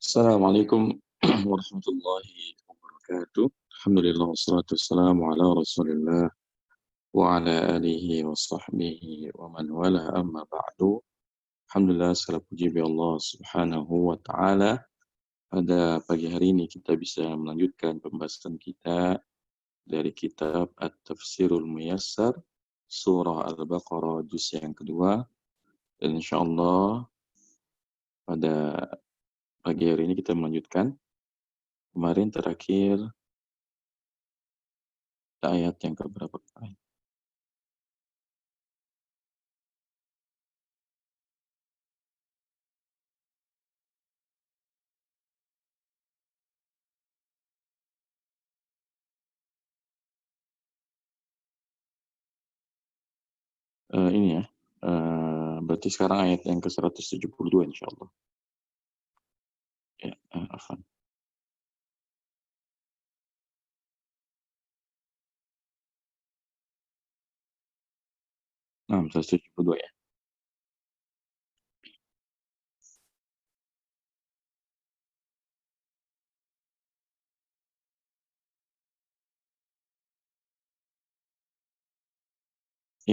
Assalamualaikum warahmatullahi wabarakatuh. Alhamdulillah wassalatu wassalamu ala Rasulillah wa ala alihi wa sahbihi wa man wala amma ba'du. Alhamdulillah segala puji bagi Allah Subhanahu wa taala. Pada pagi hari ini kita bisa melanjutkan pembahasan kita dari kitab At-Tafsirul Muyassar surah Al-Baqarah juz yang kedua, dan insyaallah pada pagi hari ini kita melanjutkan. Kemarin terakhir ayat yang keberapa? Ini ya, berarti sekarang ayat yang ke-172 insyaallah. Ya, afwan. Nah, 172 ya.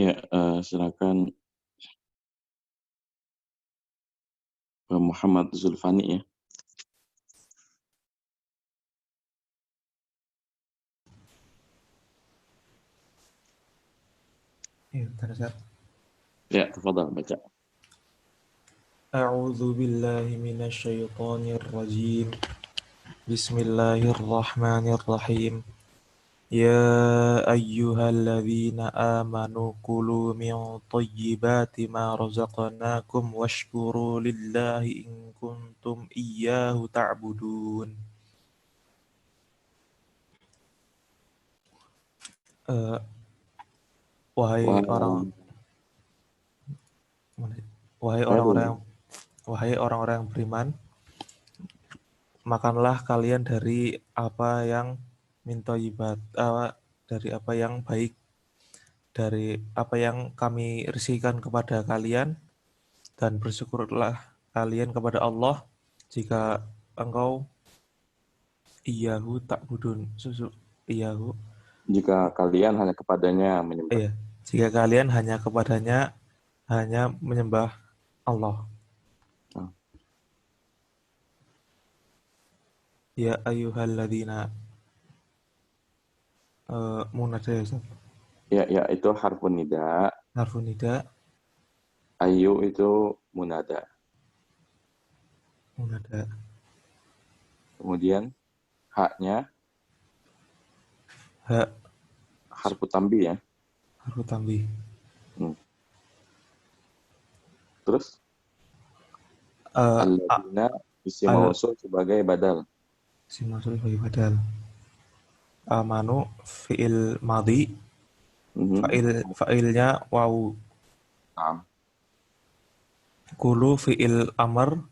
Ya, silakan Muhammad Zulfani ya. Ya, bentar, Ustaz. Ya, tafadhal baca. A'udzu billahi minasyaitonir rajim. Bismillahirrahmanirrahim. Ya ayyuhalladzina amanu kulu min thayyibati ma razaqnakum washkuru lillahi in kuntum iyyahu ta'budun. Wahai Wah, orang wahai saya belum. orang-orang wahai orang-orang yang beriman, makanlah kalian dari apa yang min thayyibat, dari apa yang baik, dari apa yang kami rizkikan kepada kalian, dan bersyukurlah kalian kepada Allah jika engkau iyahu ta'budun iyahu Jika kalian hanya kepadanya menyembah. iya jika kalian hanya menyembah Allah. Nah, Ya ayyuhalladzina munada ya Ustaz. ya, itu harfun nida, Harfun nida ayu itu munada. munada Kemudian haknya ha harfu tambi ya. harfu tambih. Hmm. Terus uh, alladzina isim al mausul sebagai badal. simasul bagi badal. Amanu fi'il madhi, fa'ilnya wawu. Nah, Kulu fi'il amr,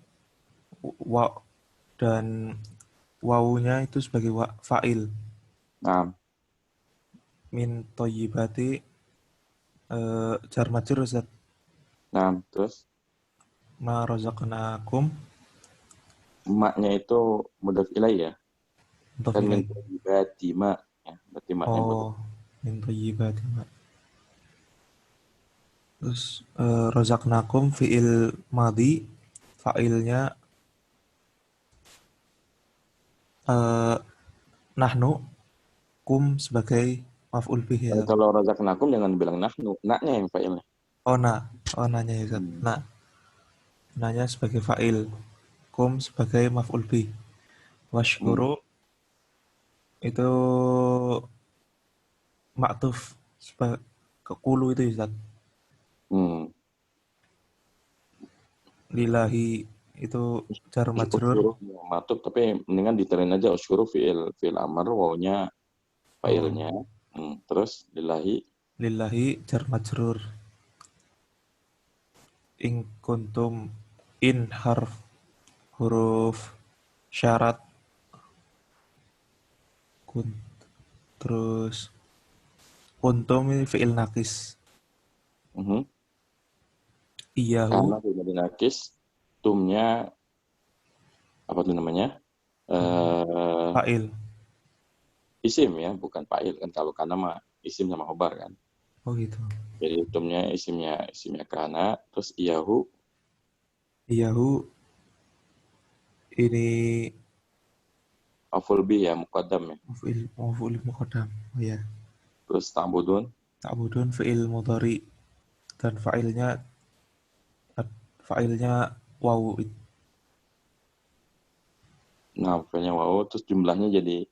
wa, dan wawunya itu sebagai fa'il. nah, Min toyibati, jar majrur Ustaz. terus Ma razaqnakum, maknya itu mudhaf ilaih ya. mudhof Kan min ilaih. thayyibati ma ya, berarti maknya mudhaf. Oh, min toyibati ma. Terus razaqnakum fi'il madhi, fa'ilnya eh, nahnu, kum sebagai maf'ul bih ya. Kalau razaqnakum jangan bilang nahnu, naknya yang fa'ilnya. Oh nah, oh nanya ya Ustaz. Hmm. Nah, nanya sebagai fa'il, kum sebagai maf'ul bih. Hmm. Washkuru itu maktuf ke kulu itu ya Ustaz. Hmm. Lillahi itu jar majrur. Usyuru matub, tapi mendingan diterin aja usyuru fi'il amar, wawnya Oh, fa'ilnya. Terus lillahi. lillahi jar majrur. In kuntum, in harf huruf syarat, kun, terus kuntum ini fi'il nakis. Mhm. Iyahu, Karena fi'il nakis, tumnya apa tuh namanya? Eh Fa'il. isim ya, bukan fa'il kan, kalau kana mah isim sama khobar kan. Oh gitu. Jadi itumnya isimnya kana, terus iyahu Iyahu ini maf'ul bih ya, muqaddam ya. maf'ul muqaddam. Oh ya. Terus ta'budun, Ta'budun fi'il mudhari dan fa'ilnya wawu nah pokoknya wow, terus jumlahnya jadi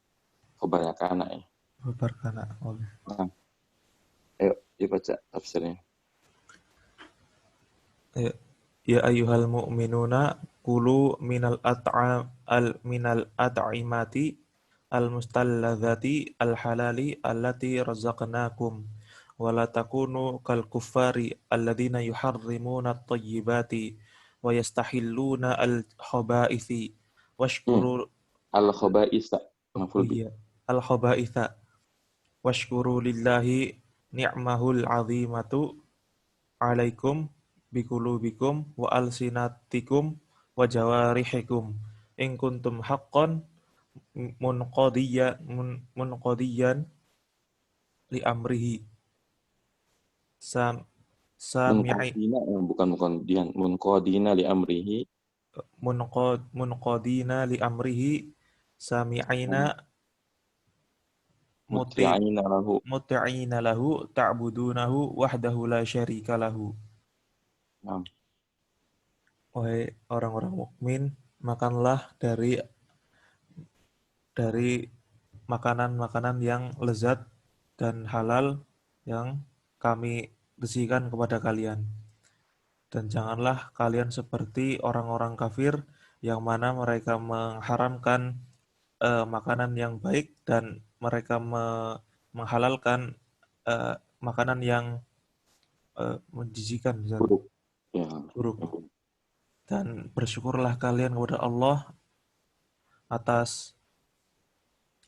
khobarnya kana ya. Barkana. Oh. Nah, ayo dibaca tafsirnya. Ya, ya ayyuhal mu'minuna kulu minal at'imati al mustalladzati al halali allati razaqnakum wa la takunu kal kuffari alladzina yuharrimuna at-tayyibati wa yastahilluna al khabaithi Hmm. washkuru Al khaba'isa oh maf'ul bih. iya al khabaitha washkuru lillahi ni'mahul azimatu alaikum bikulubikum wa alsinatikum wa jawarihikum in kuntum haqqan munqadiyan li amrihi sam sami'i Munqadina bukan dian, munqadina li amrihi munqadina li amrihi sami'ina muti muti'ina lahu. muti'ina lahu ta'budunahu wahdahu la syarika lahu. Nah, Wahai orang-orang mukmin, makanlah dari makanan-makanan yang lezat dan halal yang kami berikan kepada kalian. Dan janganlah kalian seperti orang-orang kafir yang mana mereka mengharamkan makanan yang baik dan mereka menghalalkan makanan yang menjijikan, buruk. Ya. buruk. Dan bersyukurlah kalian kepada Allah atas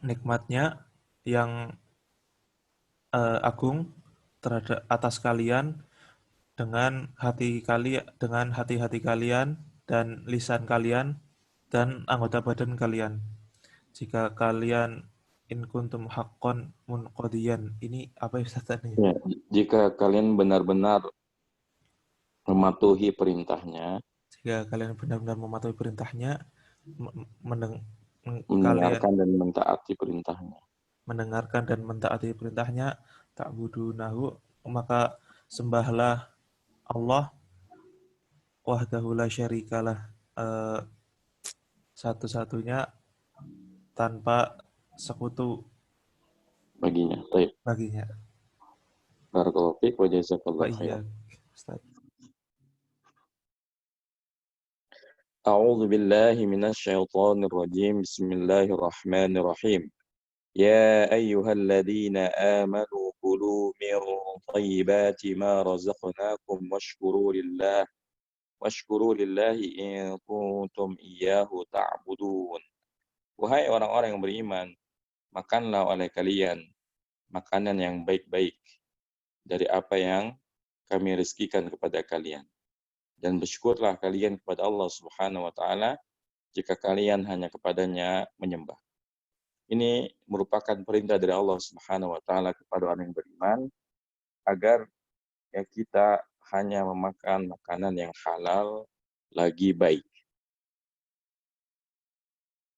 nikmatnya yang agung terhadap atas kalian dengan hati-hati kalian dan lisan kalian dan anggota badan kalian. Jika kalian in kuntum haqqon munqadiyan. Ini apa ya Ustaz tadi? Ya, jika kalian benar-benar mematuhi perintahnya, Jika kalian benar-benar mematuhi perintahnya, meneng- kalian mendengarkan dan mentaati perintahnya. mendengarkan dan mentaati perintahnya, ta'budunahu, maka sembahlah Allah wahdahu la syarikalah, eh, satu-satunya tanpa sekutu Baginya. Baik. baginya. Barakallahu fiik wa Wa jazakallahu iya, khairan. Ustaz. A'udzu billahi minasy syaithanir rajim. Bismillahirrahmanirrahim. يا أيها الذين آمنوا كلوا من طيبات ما رزقناكم واشكروا لله إن كنتم إياه تعبدون. Wahai orang-orang yang beriman, makanlah oleh kalian makanan yang baik-baik dari apa yang kami rezekikan kepada kalian. Dan bersyukurlah kalian kepada Allah Subhanahu wa taala jika kalian hanya kepadanya menyembah. Ini merupakan perintah dari Allah Subhanahu wa taala kepada orang yang beriman agar ya kita hanya memakan makanan yang halal lagi baik.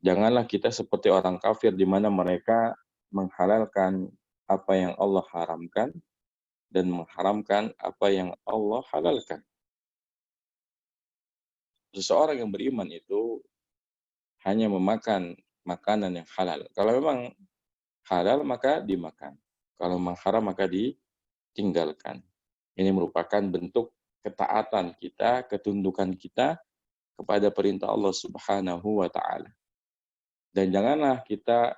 Janganlah kita seperti orang kafir di mana mereka menghalalkan apa yang Allah haramkan dan mengharamkan apa yang Allah halalkan. Seseorang yang beriman itu hanya memakan makanan yang halal. Kalau memang halal maka dimakan. Kalau memang haram maka ditinggalkan. Ini merupakan bentuk ketaatan kita, ketundukan kita kepada perintah Allah Subhanahu wa taala. Dan janganlah kita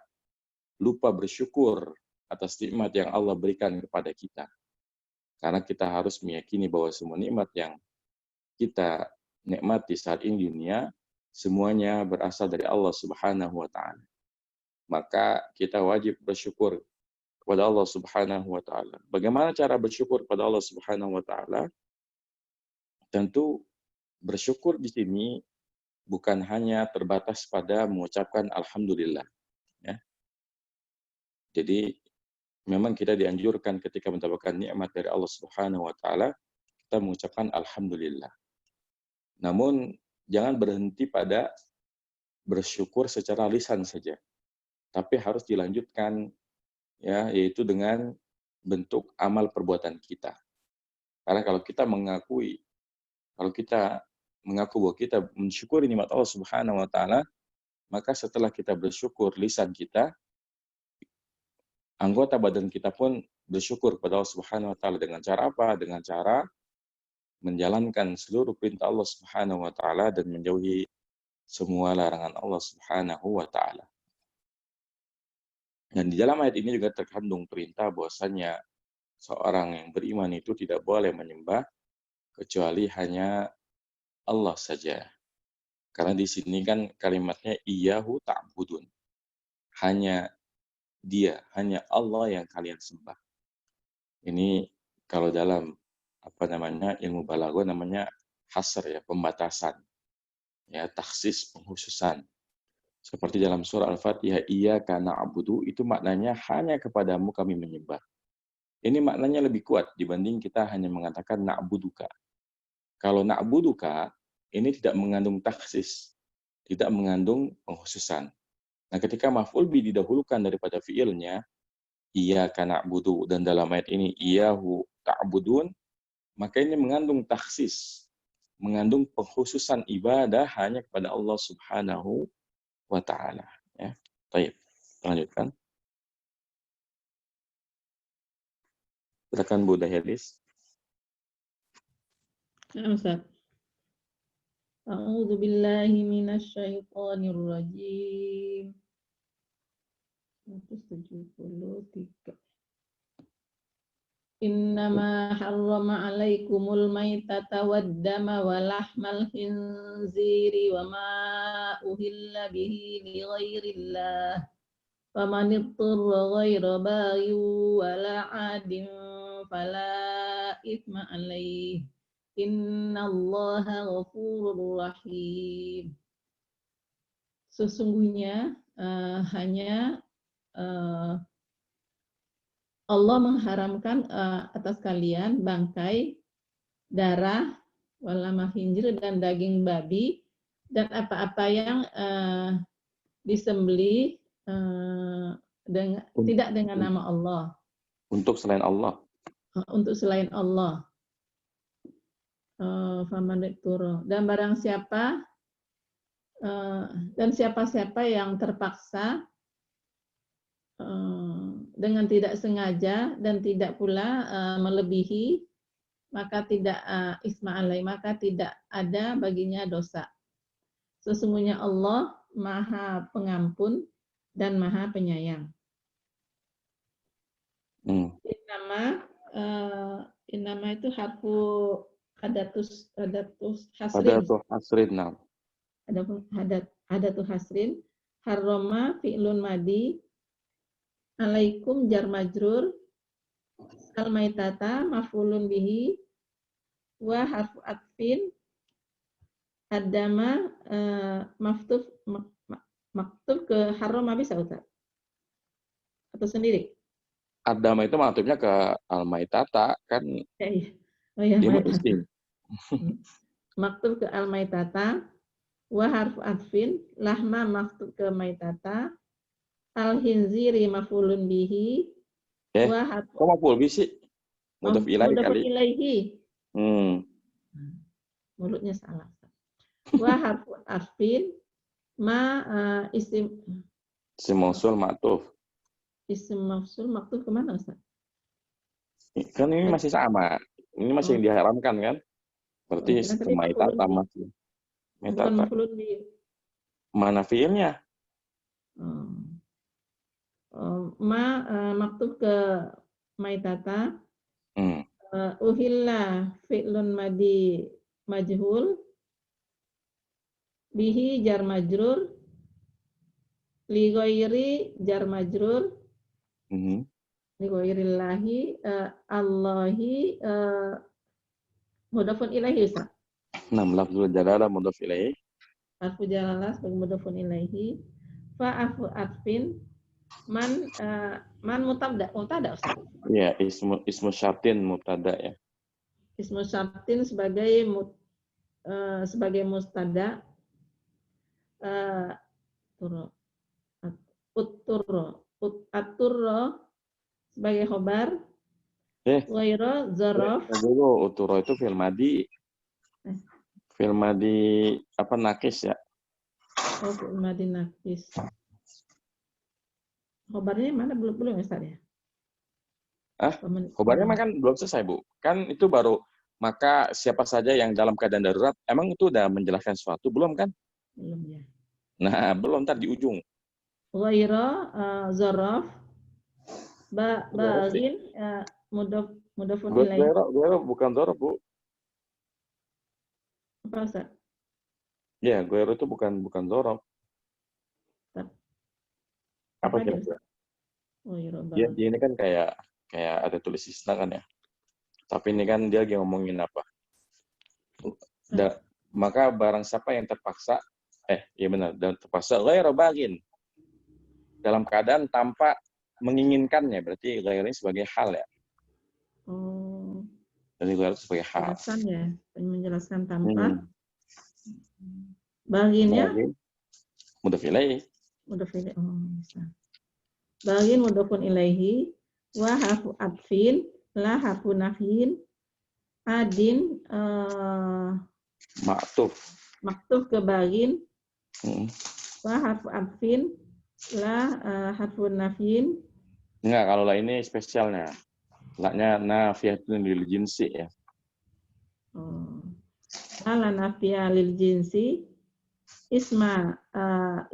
lupa bersyukur atas nikmat yang Allah berikan kepada kita. Karena kita harus meyakini bahwa semua nikmat yang kita nikmati saat ini di dunia, semuanya berasal dari Allah Subhanahu wa taala. Maka kita wajib bersyukur kepada Allah Subhanahu wa taala. Bagaimana cara bersyukur kepada Allah Subhanahu wa taala? Tentu bersyukur di sini bukan hanya terbatas pada mengucapkan alhamdulillah, ya. Jadi memang kita dianjurkan ketika mendapatkan nikmat dari Allah Subhanahu wa taala, kita mengucapkan alhamdulillah. Namun jangan berhenti pada bersyukur secara lisan saja, tapi harus dilanjutkan, ya, yaitu dengan bentuk amal perbuatan kita. Karena kalau kita mengaku bahwa kita mensyukuri nikmat Allah Subhanahu wa taala, maka setelah kita bersyukur lisan kita, anggota badan kita pun bersyukur kepada Allah Subhanahu wa taala dengan cara apa? Dengan cara menjalankan seluruh perintah Allah Subhanahu wa taala dan menjauhi semua larangan Allah Subhanahu wa taala. Dan di dalam ayat ini juga terkandung perintah bahwasanya seorang yang beriman itu tidak boleh menyembah kecuali hanya Allah saja. Karena di sini kan kalimatnya iyyahu ta'budun. Hanya Dia, hanya Allah yang kalian sembah. Ini kalau dalam ilmu balaghah namanya hasr, ya, pembatasan. Ya, takhsis, pengkhususan. Seperti dalam surah Al-Fatihah, iyyaka na'budu, itu maknanya hanya kepadamu kami menyembah. Ini maknanya lebih kuat dibanding kita hanya mengatakan na'buduka. Kalau na'buduka, ini tidak mengandung takhsis, tidak mengandung pengkhususan. Nah, ketika maf'ul bi didahulukan daripada fiilnya, iyyaka na'budu, dan dalam ayat ini iyyahu ta'budun, maka ini mengandung takhsis, mengandung pengkhususan ibadah hanya kepada Allah Subhanahu wa ta'ala. Ya. Baik, lanjutkan. Silakan Bu Dahyalis. Ustaz. A'udzu billahi minasyaitonir rajim. 173. Innama harrama 'alaikumul maitata waddama wa lahmal khinziri wa ma uhilla bihi li ghairillah. Faman ittara ghaira baghin wala 'adin fala itsma 'alaihi. Innallaha ghafurur rahim. Sesungguhnya hanya Allah mengharamkan atas kalian bangkai, darah, walama khinzir, dan daging babi, dan apa-apa yang disembelih tidak dengan nama Allah. Untuk selain Allah. Untuk selain Allah. Dan barang siapa dan siapa-siapa yang terpaksa dengan tidak sengaja dan tidak pula melebihi, maka tidak isma alai, maka tidak ada baginya dosa. Sesungguhnya Allah Maha Pengampun dan Maha Penyayang. Innama itu harfu hadatus hasrin. Hadatu hasrin. Harroma fi'lun madi. Alaikum jar majrur. Al-maitata maf'ulun bihi. Wa harfu atfin. Adama maktub ke harroma bisa Ustaz? Atau sendiri? Adama itu maksudnya ke al-maitata kan. Oh ya, dia isim. Maktub ke al-maitata, wa harfu atfin, lahma maktub ke maitata, al-hinziri maf'ulun bihi, wa harfu kok maf'ul bihi sih? Mudhaf ilaihi kali. Ilaihi. Mulutnya salah. Wa harfu atfin, isim mausul ma'tuf. Isim mausul ma'tuf kemana Ustaz? Kan ini masih sama. Ini masih yang diharamkan kan? Berarti maitata masih. Bukan maf'ulun bihi. Mana fiilnya? Maktub ke maitata. Uhilla fi'lun madi majhul. Bihi jar majrur. Li ghairi jar majrur. Li ghairillahi Allahi mudhafun ilaihi Ustaz. Lafzul jalalah mudhaf ilaihi. harfu jalalah sebagai mudhofun ilaihi. Fa'afu atfin man mubtada Ustaz. Ya, ismu syartin mubtada ya. Ismu syartin sebagai mustada. Aturro sebagai khobar. Ghaira zaraf. Dulu uturo itu fil madi. Fil madi apa nakis ya? Oh, fil madi nakis. Khobarnya mana belum ya Ustaz ya? Khobarnya mah kan belum selesai, Bu. Kan itu baru maka siapa saja yang dalam keadaan darurat, emang itu udah menjelaskan sesuatu belum kan? Belum ya. Nah, belum, ntar di ujung. Ghaira zaraf bagin mudhafun ilaihi. Ghaira bukan zaraf, Bu. Apa Ustaz? Ya, ghaira itu bukan zaraf. Apa kira-kira? Ya, dia ini kan kayak ada tulis isna kan ya. Tapi ini kan dia lagi ngomongin apa? Maka barang siapa yang terpaksa, iya benar, dan terpaksa ghaira bagin. Dalam keadaan tanpa menginginkannya, berarti ghaira ini sebagai hal ya. Oh. Jadi ghaira itu sebagai hal. Menjelaskan ya, menjelaskan tanpa. Baginnya mudhaf ilaihi. Oh, bisa. Bagin mudhafun ilaihi wa harfu atfin la harfu nafyin adin maktuf ke bagin wa harfu atfin la harfu nafyin. Enggak, kalau lah ini spesialnya. Laknya nafiyatun lil jinsi ya. Oh. Ala nafiyah lil jinsi isma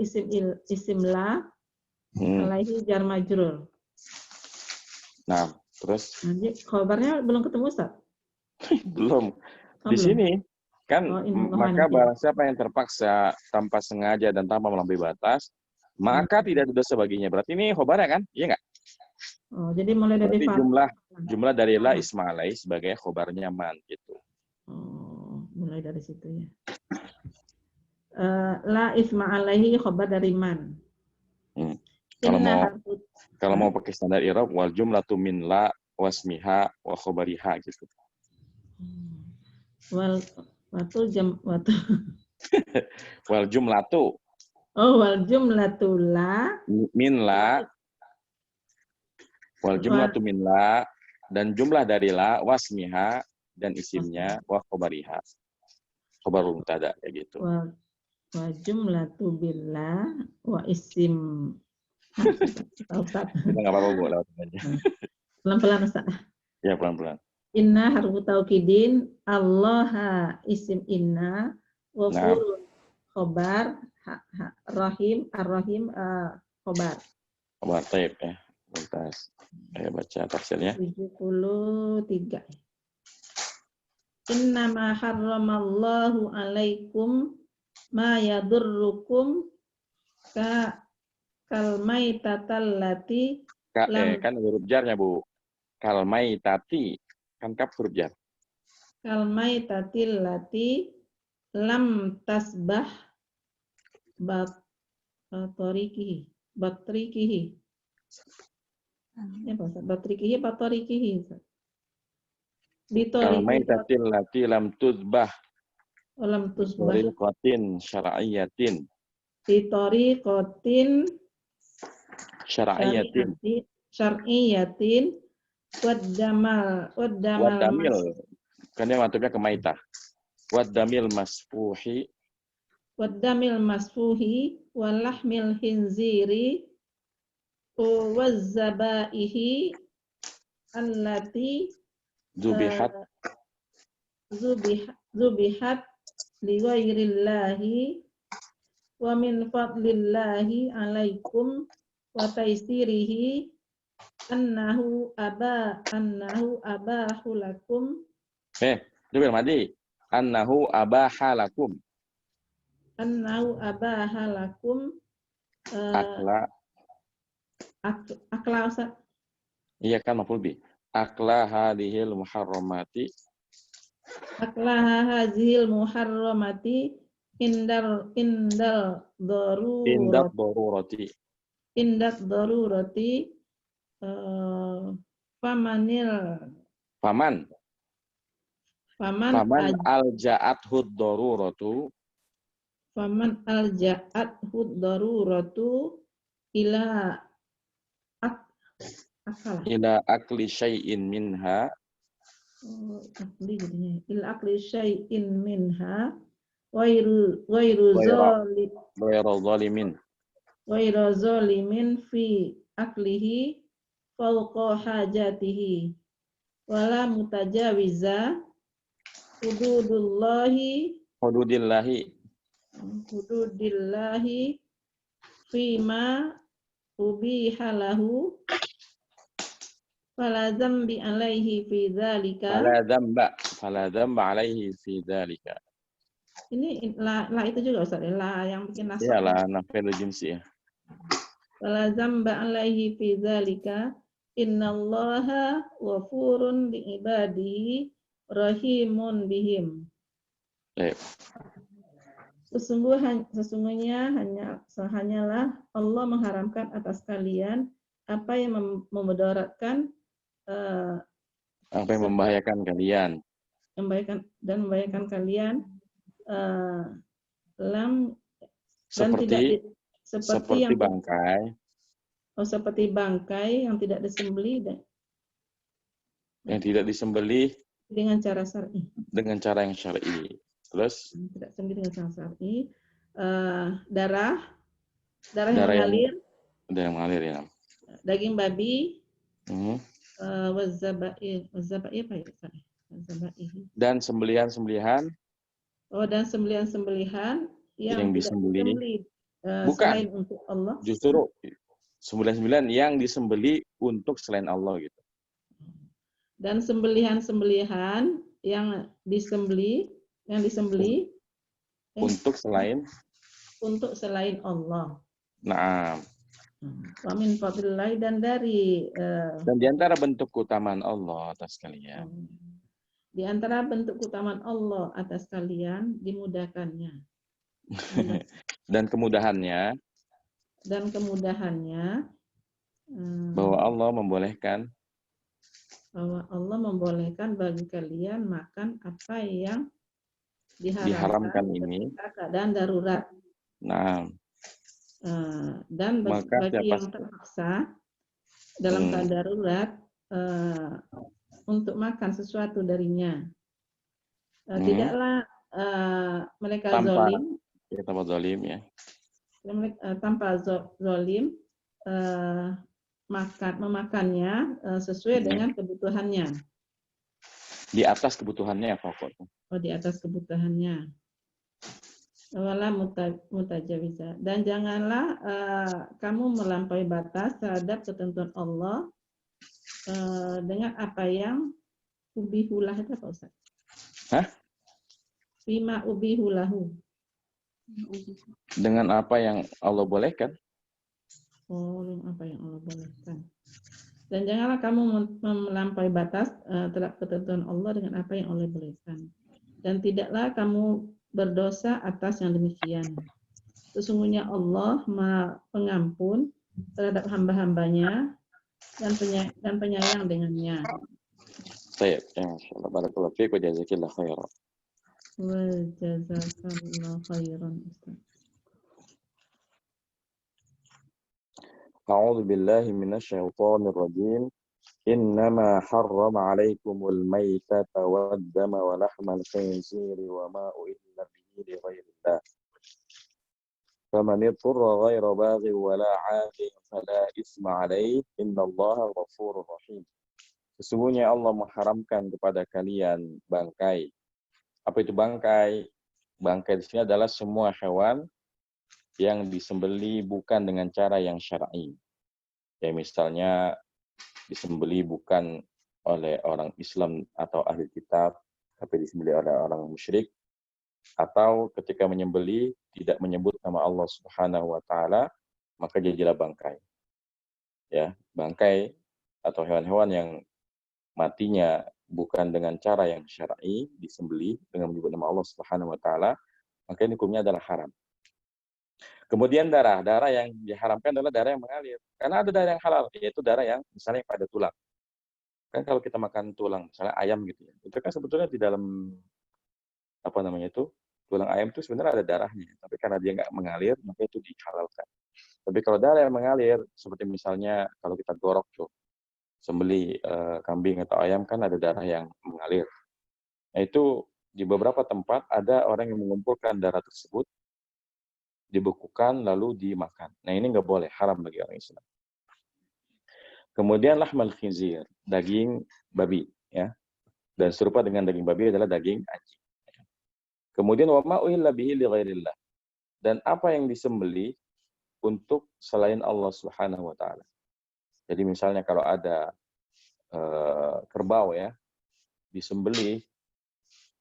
isim la alaihi jar majrur. Nah, terus Nanti khobarnya belum ketemu Ustaz? belum. Di sini kan maka barang siapa yang terpaksa tanpa sengaja dan tanpa melampaui batas, maka tidak ada dosa baginya. Berarti ini khobarnya kan? Iya enggak? Oh, jadi mulai dari jumlah dari la isma alaihi sebagai khobarnya man gitu. Oh, mulai dari situ ya. La isma alaihi khobar dari man. Kalau mau pakai standar i'rab wal jumlatu min la wasmiha wa khabariha gitu. Wal jumlatu. Oh, wal jumlatu la min la wal jumlatu min la dan jumlah dari la wasmiha dan isimnya wa khabariha. Khabarul mubtada kayak gitu. Wa jumlatu billah wa isim. Ustaz. Kita enggak apa-apa Bu, lewat aja. Pelan-pelan Ustaz. Ya, pelan-pelan. Inna harfu taukidin, Allah isim inna, wa furun khobar, rahim, ar-rahim khobar. Khobar taib ya. Lantas. Ayo baca tafsirnya. 73. Innama harramallahu alaikum ma yadurrukum kalmaitatal lati kan huruf jarnya Bu. Kalmaitati kan kaf huruf jar. Kalmaitatil lati lam tasbah batrikihi. Ya Pak, batrikihi batorikihi. Kalmaitatil lati lam tuzbah. Lam tuzbah. Bitoriqatin syar'iyyatin. Bitoriqatin syar'iyyatin Wadamil kan dia matubnya ke maitah. Wadamil masfuhi walahmil hinziri wazzabaihi allati zubihat li ghairillahi wa min fadlillahi alaikum wa taisirihi annahu abahu lakum. Itu bil madi. Annahu abaha lakum. Akla Ustaz. Iya kan maf'ul bi. Akla hadhil muharramati. Akla hadhil muharramati indal Indat darurati. darurati famanil Faman faman alja'athud daruratu alja'athu daruratu ila akala ila akli syai'in minha akli jadinya ila akli syai'in minha wairu ghairu zalimin. zalimin fi aklihi fauqa hajatihi wala mutajawiza Hududillahi fima ubiha lahu fala dzambi alaihi fi dzalika. fala dzamba alaihi fi dzalika. Ini la itu juga Ustaz, la yang bikin nasab. Iyalah nafil jinsi ya. Fala dzamba alaihi fi dzalika innallaha ghafurun li ibadihi rahimun bihim. Sesungguhnya hanyalah Allah mengharamkan atas kalian apa yang memudaratkan apa yang membahayakan kalian membahayakan kalian lam dan seperti bangkai seperti bangkai yang tidak disembelih dengan cara yang syar'i. Terus tidak disembelih dengan cara syar'i, darah yang mengalir ya. Daging babi, dan sembelihan-sembelihan yang disembelih bukan selain untuk Allah. Justru sembelihan yang disembelih untuk selain Allah gitu. Dan sembelihan-sembelihan yang disembelih untuk selain Allah. Nah, wa min fadlillah dan di antara bentuk keutamaan Allah atas kalian. Di antara bentuk keutamaan Allah atas kalian dimudahkannya. Dan kemudahannya bahwa Allah membolehkan bagi kalian makan apa yang diharamkan ini keadaan darurat. Nah, dan bagi yang terpaksa dalam keadaan darurat untuk makan sesuatu darinya, tidaklah mereka zalim tanpa zalim memakannya sesuai dengan kebutuhannya. Di atas kebutuhannya pokoknya. Di atas kebutuhannya. Wala mutajawiza. Dan janganlah kamu melampaui batas terhadap ketentuan Allah dengan apa yang ubihulah itu apa Ustaz? Bima ubihulahu. Dengan apa yang Allah bolehkan. Dengan apa yang Allah bolehkan. Dan janganlah kamu melampaui batas terhadap ketentuan Allah dengan apa yang Allah bolehkan. Dan tidaklah kamu berdosa atas yang demikian. Sesungguhnya Allah Maha Pengampun terhadap hamba-hambanya dan penyayang dengannya. Baik, insyaallah barakallahu fiik wa jazakillahu khairan. Wa jazakallahu khairan Ustaz. A'udzu billahi minasy syaithanir rajim. Innama harrama 'alaikumul maitata wad-dama wa lahmal khinziri wa ma uhilla bihi li ghairillah. Faman ittara ghaira baghin wa la 'adin fala itsma 'alaihi innallaha ghafurur rahim. Sesungguhnya Allah mengharamkan kepada kalian bangkai. Apa itu bangkai? Bangkai di sini adalah semua hewan yang disembelih bukan dengan cara yang syar'i. Ya misalnya disembelih bukan oleh orang Islam atau ahli kitab, tapi disembelih oleh orang musyrik, atau ketika menyembelih tidak menyebut nama Allah Subhanahu wa taala, maka jadilah bangkai. Ya, bangkai atau hewan-hewan yang matinya bukan dengan cara yang syar'i, disembelih dengan menyebut nama Allah Subhanahu wa taala, maka ini hukumnya adalah haram. Kemudian darah yang diharamkan adalah darah yang mengalir. Karena ada darah yang halal, yaitu darah yang misalnya pada tulang. Kan kalau kita makan tulang, misalnya ayam gitu ya, itu kan sebetulnya di dalam apa namanya itu, tulang ayam itu sebenarnya ada darahnya, tapi karena dia nggak mengalir, maka itu dihalalkan. Tapi kalau darah yang mengalir, seperti misalnya kalau kita gorok tuh, sembelih kambing atau ayam kan ada darah yang mengalir. Nah itu di beberapa tempat ada orang yang mengumpulkan darah tersebut, dibekukan lalu dimakan. Nah ini nggak boleh, haram bagi orang Islam. Kemudian lahmal khinzir, daging babi, ya. Dan serupa dengan daging babi adalah daging anjing. Kemudian wa ma uhilla bihi li ghairillah. Dan apa yang disembelih untuk selain Allah Subhanahu wa taala. Jadi misalnya kalau ada kerbau ya, disembelih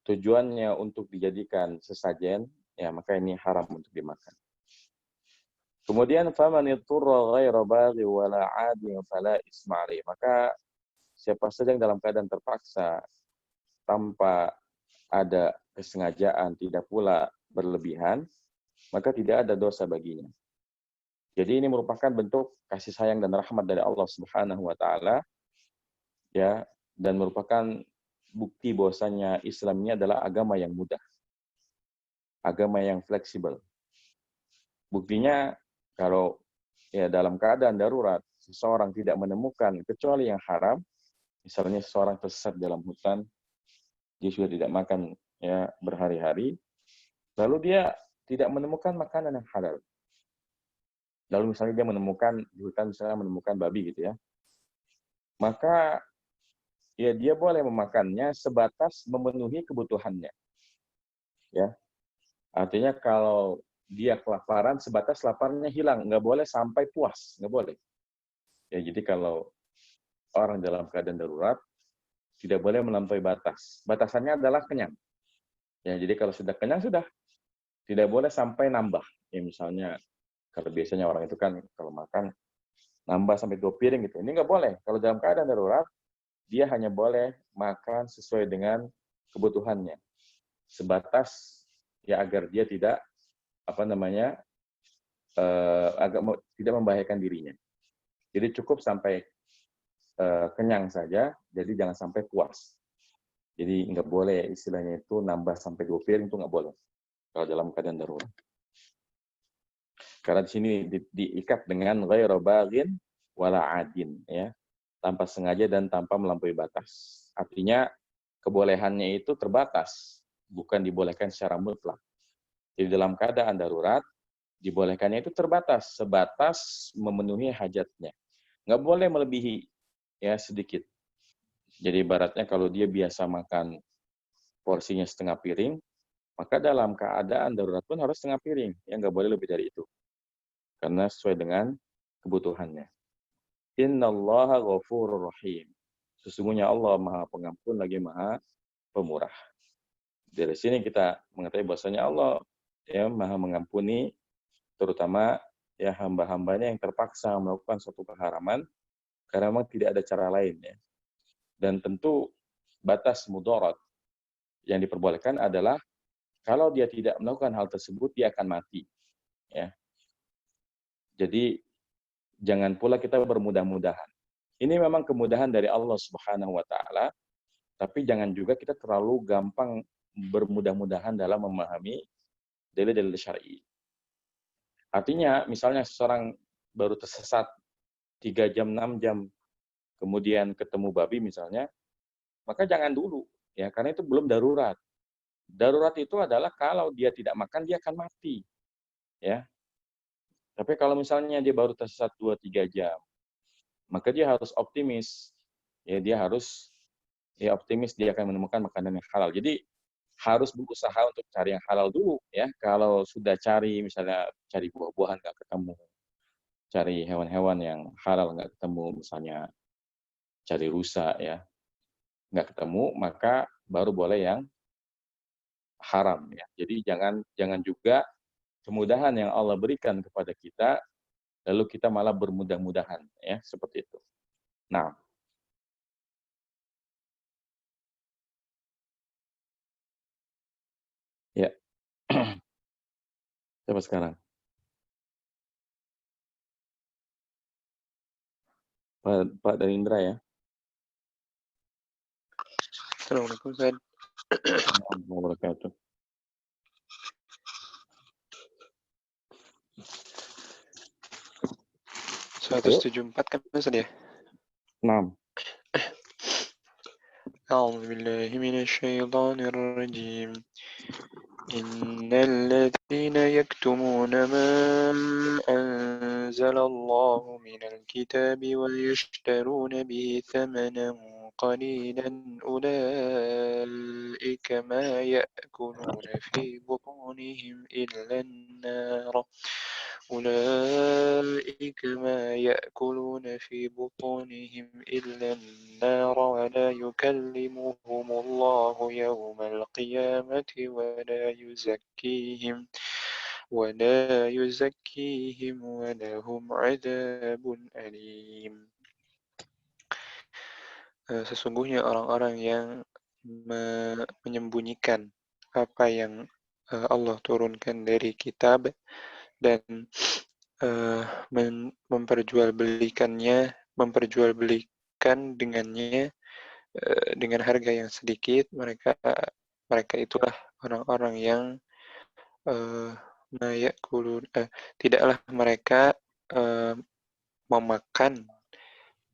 tujuannya untuk dijadikan sesajen, ya maka ini haram untuk dimakan. Kemudian faman ittara ghaira baghi wala 'adin fala isma 'alaihi. Maka siapa saja yang dalam keadaan terpaksa tanpa ada kesengajaan, tidak pula berlebihan, maka tidak ada dosa baginya. Jadi ini merupakan bentuk kasih sayang dan rahmat dari Allah Subhanahu wa taala, ya, dan merupakan bukti bahwasanya Islam ini adalah agama yang mudah. Agama yang fleksibel. Buktinya kalau ya dalam keadaan darurat seseorang tidak menemukan kecuali yang haram, misalnya seseorang tersesat dalam hutan, dia sudah tidak makan ya berhari-hari, lalu dia tidak menemukan makanan yang halal. Lalu misalnya dia menemukan di hutan misalnya menemukan babi gitu ya. Maka ya dia boleh memakannya sebatas memenuhi kebutuhannya. Ya. Artinya kalau dia kelaparan sebatas laparnya hilang, nggak boleh sampai puas, nggak boleh. Ya, jadi kalau orang dalam keadaan darurat tidak boleh melampaui batas. Batasannya adalah kenyang. Ya, jadi kalau sudah kenyang sudah tidak boleh sampai nambah. Ya misalnya kalau biasanya orang itu kan kalau makan nambah sampai 2 piring gitu. Ini nggak boleh. Kalau dalam keadaan darurat dia hanya boleh makan sesuai dengan kebutuhannya. Sebatas ya agar dia tidak tidak membahayakan dirinya. Jadi cukup sampai kenyang saja, jadi jangan sampai puas. Jadi nggak boleh istilahnya itu nambah sampai 2 piring itu nggak boleh kalau dalam keadaan darurat. Karena di sini diikat dengan ghairu baghin wala adin, ya, tanpa sengaja dan tanpa melampaui batas. Artinya kebolehannya itu terbatas, bukan dibolehkan secara mutlak. Jadi dalam keadaan darurat dibolehkannya itu terbatas, sebatas memenuhi hajatnya. Nggak boleh melebihi ya sedikit. Jadi ibaratnya kalau dia biasa makan porsinya setengah piring, maka dalam keadaan darurat pun harus setengah piring. Ya nggak boleh lebih dari itu. Karena sesuai dengan kebutuhannya. Innallaha ghafurur rahim. Sesungguhnya Allah Maha Pengampun lagi Maha Pemurah. Dari sini kita mengetahui bahwasanya Allah ya Maha mengampuni terutama ya hamba-hambanya yang terpaksa melakukan suatu keharaman karena memang tidak ada cara lain ya. Dan tentu batas mudarat yang diperbolehkan adalah kalau dia tidak melakukan hal tersebut dia akan mati ya. Jadi jangan pula kita bermudah-mudahan. Ini memang kemudahan dari Allah Subhanahu wa taala, tapi jangan juga kita terlalu gampang bermudah-mudahan dalam memahami dalil-dalil syar'i. Artinya misalnya seseorang baru tersesat 3 jam, 6 jam, kemudian ketemu babi misalnya, maka jangan dulu, ya karena itu belum darurat. Darurat itu adalah kalau dia tidak makan, dia akan mati. Ya. Tapi kalau misalnya dia baru tersesat 2-3 jam, maka dia harus optimis. Ya, dia harus optimis dia akan menemukan makanan yang halal. Jadi harus berusaha untuk cari yang halal dulu ya. Kalau sudah cari misalnya cari buah-buahan nggak ketemu, cari hewan-hewan yang halal nggak ketemu, misalnya cari rusa ya nggak ketemu, maka baru boleh yang haram ya. Jadi jangan juga kemudahan yang Allah berikan kepada kita lalu kita malah bermudah-mudahan ya seperti itu. Nah, ya. Siapa sekarang? Pak Darindra ya? Assalamualaikum Ustaz. Warahmatullahi wabarakatuh. Yuk. 174 kan Ustaz ya? 6. أعوذ بالله من الشيطان الرجيم إن الذين يكتمون ما أنزل الله من الكتاب ويشترون به ثمنا قليلا أولئك ما يأكلون في بطونهم إلا النار أولئك ما يأكلون في بطونهم إلا النار ولا يكلمهم الله يوم القيامة ولا يزكيهم ولهم عذاب أليم. Sesungguhnya orang-orang yang menyembunyikan apa yang Allah turunkan dari kitab dan memperjualbelikan dengannya dengan harga yang sedikit, mereka itulah orang-orang yang tidaklah mereka memakan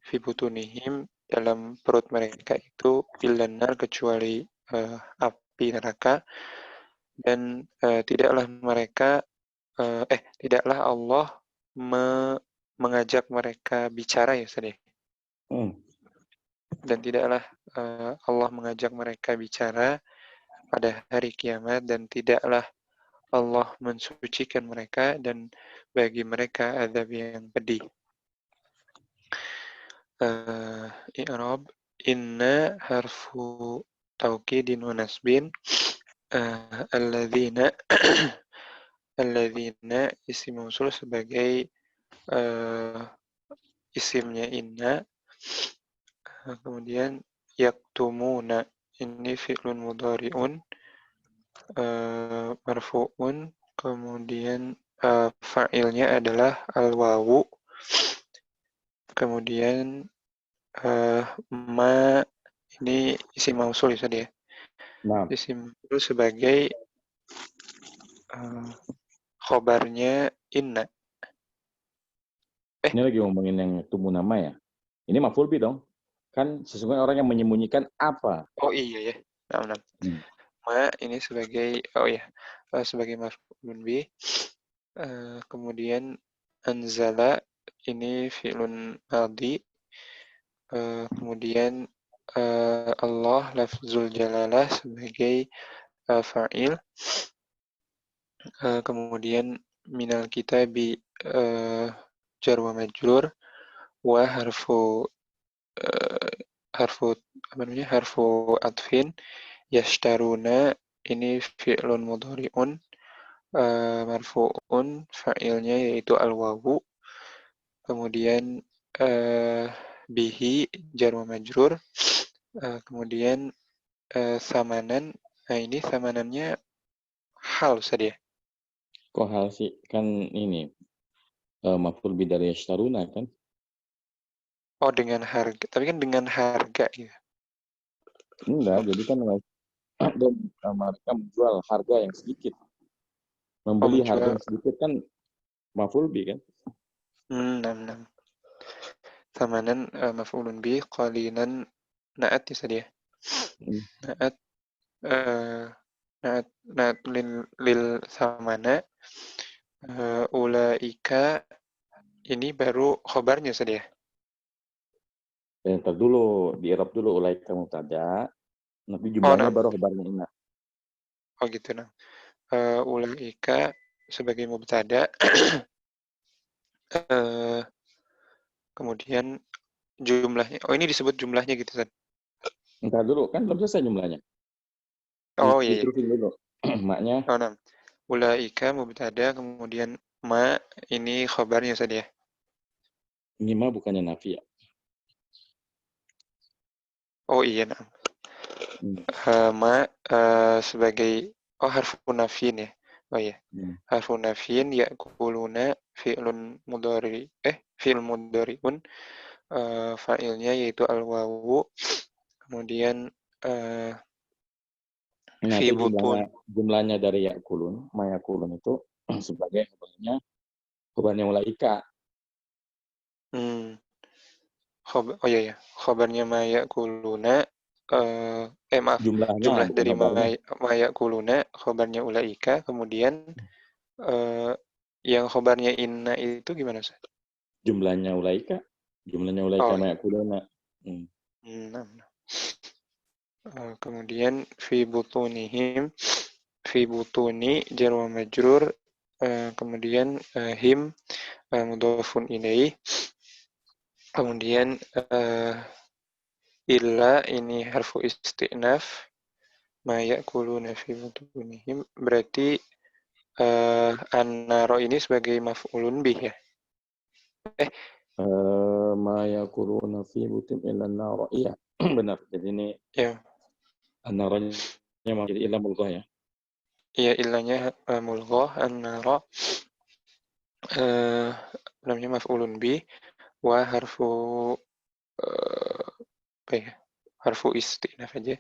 fi butunihim dalam perut mereka itu ilanar kecuali api neraka, dan tidaklah Allah mengajak mereka bicara ya Ustaz. Dan tidaklah Allah mengajak mereka bicara pada hari kiamat, dan tidaklah Allah mensucikan mereka, dan bagi mereka azab yang pedih. I'rab inna harfu taukidin wa nasbin, alladzina isim mausul sebagai isimnya inna, kemudian yaktumuna ini fi'lun mudhari'un marfu'un, kemudian fa'ilnya adalah al-wawu, kemudian ma ini isim mausul ya dia. Nah. Isim mausul sebagai khobarnya inna. Ini lagi ngomongin yang tumbuh nama ya. Ini maf'ul bi dong. Kan sesungguhnya orang yang menyembunyikan apa? Oh iya ya. Nah. Ma ini sebagai sebagai maf'ul bi. Kemudian anzala ini fi'lun madhi. Kemudian Allah lafzul jalalah sebagai fa'il. Kemudian minal kitabi jar wa majrur wa harfu atfin, yashtaruna ini fi'lun mudhari'un marfu'un, fa'ilnya yaitu al-wawu, kemudian bihi jar wa majrur, kemudian samanan. Nah ini samanannya hal saja. Kok hal sih? Kan ini maf'ul bi dari yashtaruna kan? Oh dengan harga, tapi kan dengan harga ya. Enggak, jadi kan mereka menjual harga yang sedikit. Membeli harga yang sedikit kan maf'ul bi kan? Nam. Samanan maf'ulun bi, qalinan na'at ya saja. Na'at lil samana, ulaika ini baru khobarnya saja. Ntar dulu, di-i'rab dulu ulaika mubtada, nanti jumlahnya baru khobarnya inna. Oh gitu nah. Ulaika sebagai mubtada, kemudian jumlahnya. Oh ini disebut jumlahnya gitu kan? Ntar dulu, kan belum selesai jumlahnya. Oh iya. Diterusin dulu. Maknya. Oh nah. Ulaika mubtada, kemudian ma ini khobarnya saja. Ini ma bukannya nafi ya? Oh iya nah. Ma sebagai harfu nafin ya. Oh iya. Hmm. Harfu nafyin ya'kuluna fi'l mudhari'un fa'ilnya yaitu al-wawu. Kemudian fi Nanti butun. jumlahnya dari yakulun, mayakulun itu sebagai khabarnya ulaika. Oh iya ya. Khabarnya ma ya'kuluna maaf. Jumlahnya Jumlah bukan dari khabarnya. ma ya'kuluna khabarnya ulaika. Kemudian yang khabarnya inna itu gimana, Ustaz? Jumlahnya ulaika Oh, mayakuluna. nah. Kemudian fi butunihim, fi butuni jar wa majrur, kemudian him mudhafun ilaih, kemudian illa ini harfu istinaf, ma ya'kuluna fi butunihim, berarti an-naro ini sebagai maf'ulun bih ya. Ma yakuluna fi butin illa an-nar. Iya, benar. Jadi ini Ya, an-naranya jadi illa mulghah ya. iya illanya mulghah, an-naro namanya maf'ulun bih, wa harfu apa ya? Harfu istinaf aja.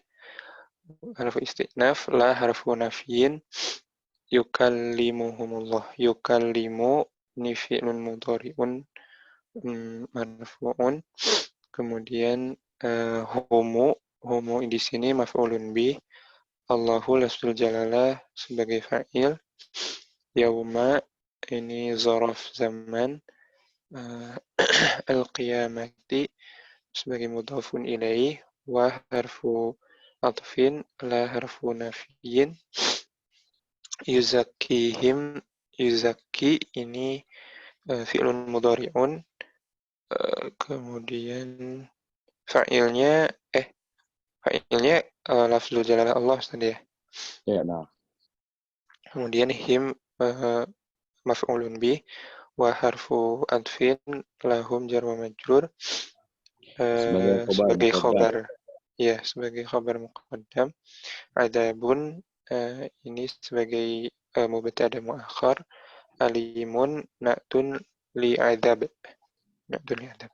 Harfu istinaf la harfu nafyin yukallimuhumullah. Yukallimu ini fi'lun mudhari'un marfu'un. Kemudian humu di sini maf'ulun bih. Allahu lafzul jalalah sebagai fa'il. Yauma ini zaraf zaman. Al-qiyamati sebagai mudhafun ilaih, wa harfu atfin la harfu nafyin. Yuzakihim, yuzaki ini fi'lun mudhari'un, kemudian fa'ilnya lafzul jalalah Allah tadi ya. Ya, nah. Kemudian him maf'ulun bih, wa harfu atfin lahum jar wa majrur sebagai khabar. Ya, sebagai khabar muqaddam. Adabun ini sebagai mubtada muakhar. Alimun na'tun li adab. Na'tun li adab.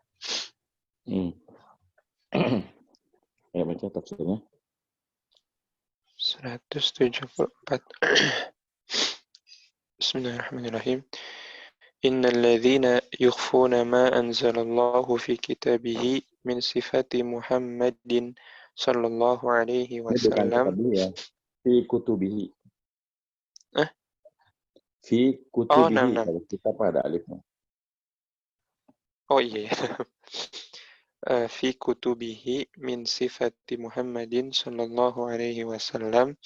Ya, baca tafsirnya. 174. Bismillahirrahmanirrahim. Innal ladzina yukhfuna ma anzalallahu fi kitabihi min sifati Muhammadin sallallahu alaihi Ini bukan wasallam. kitabihi ya. Fi kutubihi. Fi Oh, kutubihi. 66. Kalau kita pada alifnya. Oh iya. Fi kutubihi min sifati Muhammadin sallallahu alaihi wasallam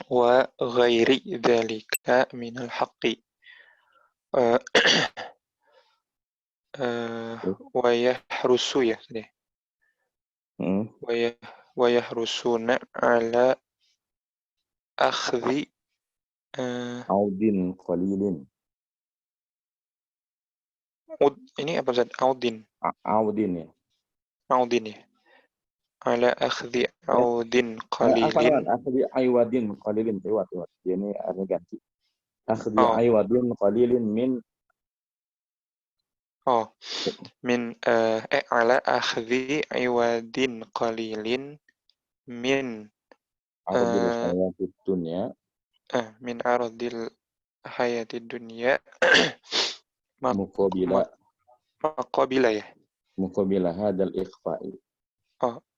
wa ghairi dzalika minal haqqi. Wa yahrusu ya tadi. Wa yahrusuna ala akhdhi Audin qalilin. ini apa Zat? Audin Audin ya. Audin ya. Ala akhdhi audin qalilin. Akhdi aywadin qalilin. Iwat. Ini artinya ganti. Akhdi Oh, aywadin qalilin min min ala akhdhi iwadin qalilin min ardil hayatid dunya. Min aradil hayatid dunya maqabila ya. Muqabila hadal ikhfa'i.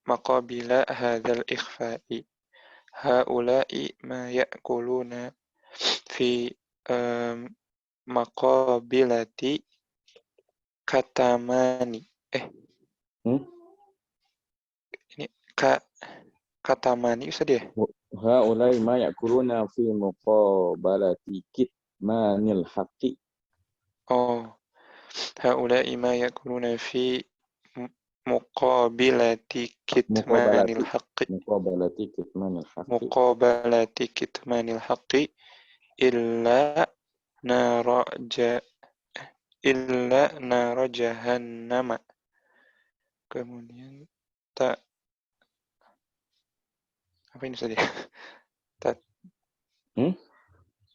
Maqabila hadzal ikhfa'i. Haula'i ma ya'kuluna fi maqabilati katamani. Ini katamani Ustaz ya? Haula'i ma ya'kuluna fi muqabalati kitmanil haqqi. Haula'i ma ya'kuluna fi muqabilati kitmanil haqqi. Muqabalati kitmanil haqqi illa nara jahannama. Kemudian apa ini saja?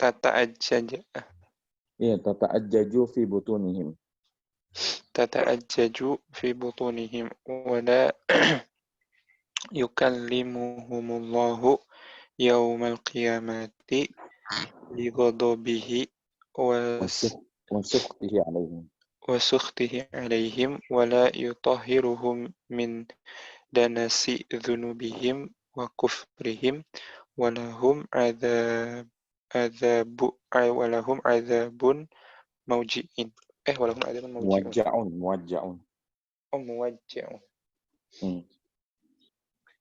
tata'ajjaj Iya, tata'ajjaju fi butunihim. tata'ajjaju fi butunihim wa la yukallimuhumullahu yaumal qiyamati li ghadabihi Wasukhtihi alaihim. wa sukhtihi alaihim wa la yutahhiruhum min danasi dhunubihim wa kufrihim wa lahum adzabun mauji'in. Walahum adzabun mauji'un. Muwajja'un. Muwajji'un.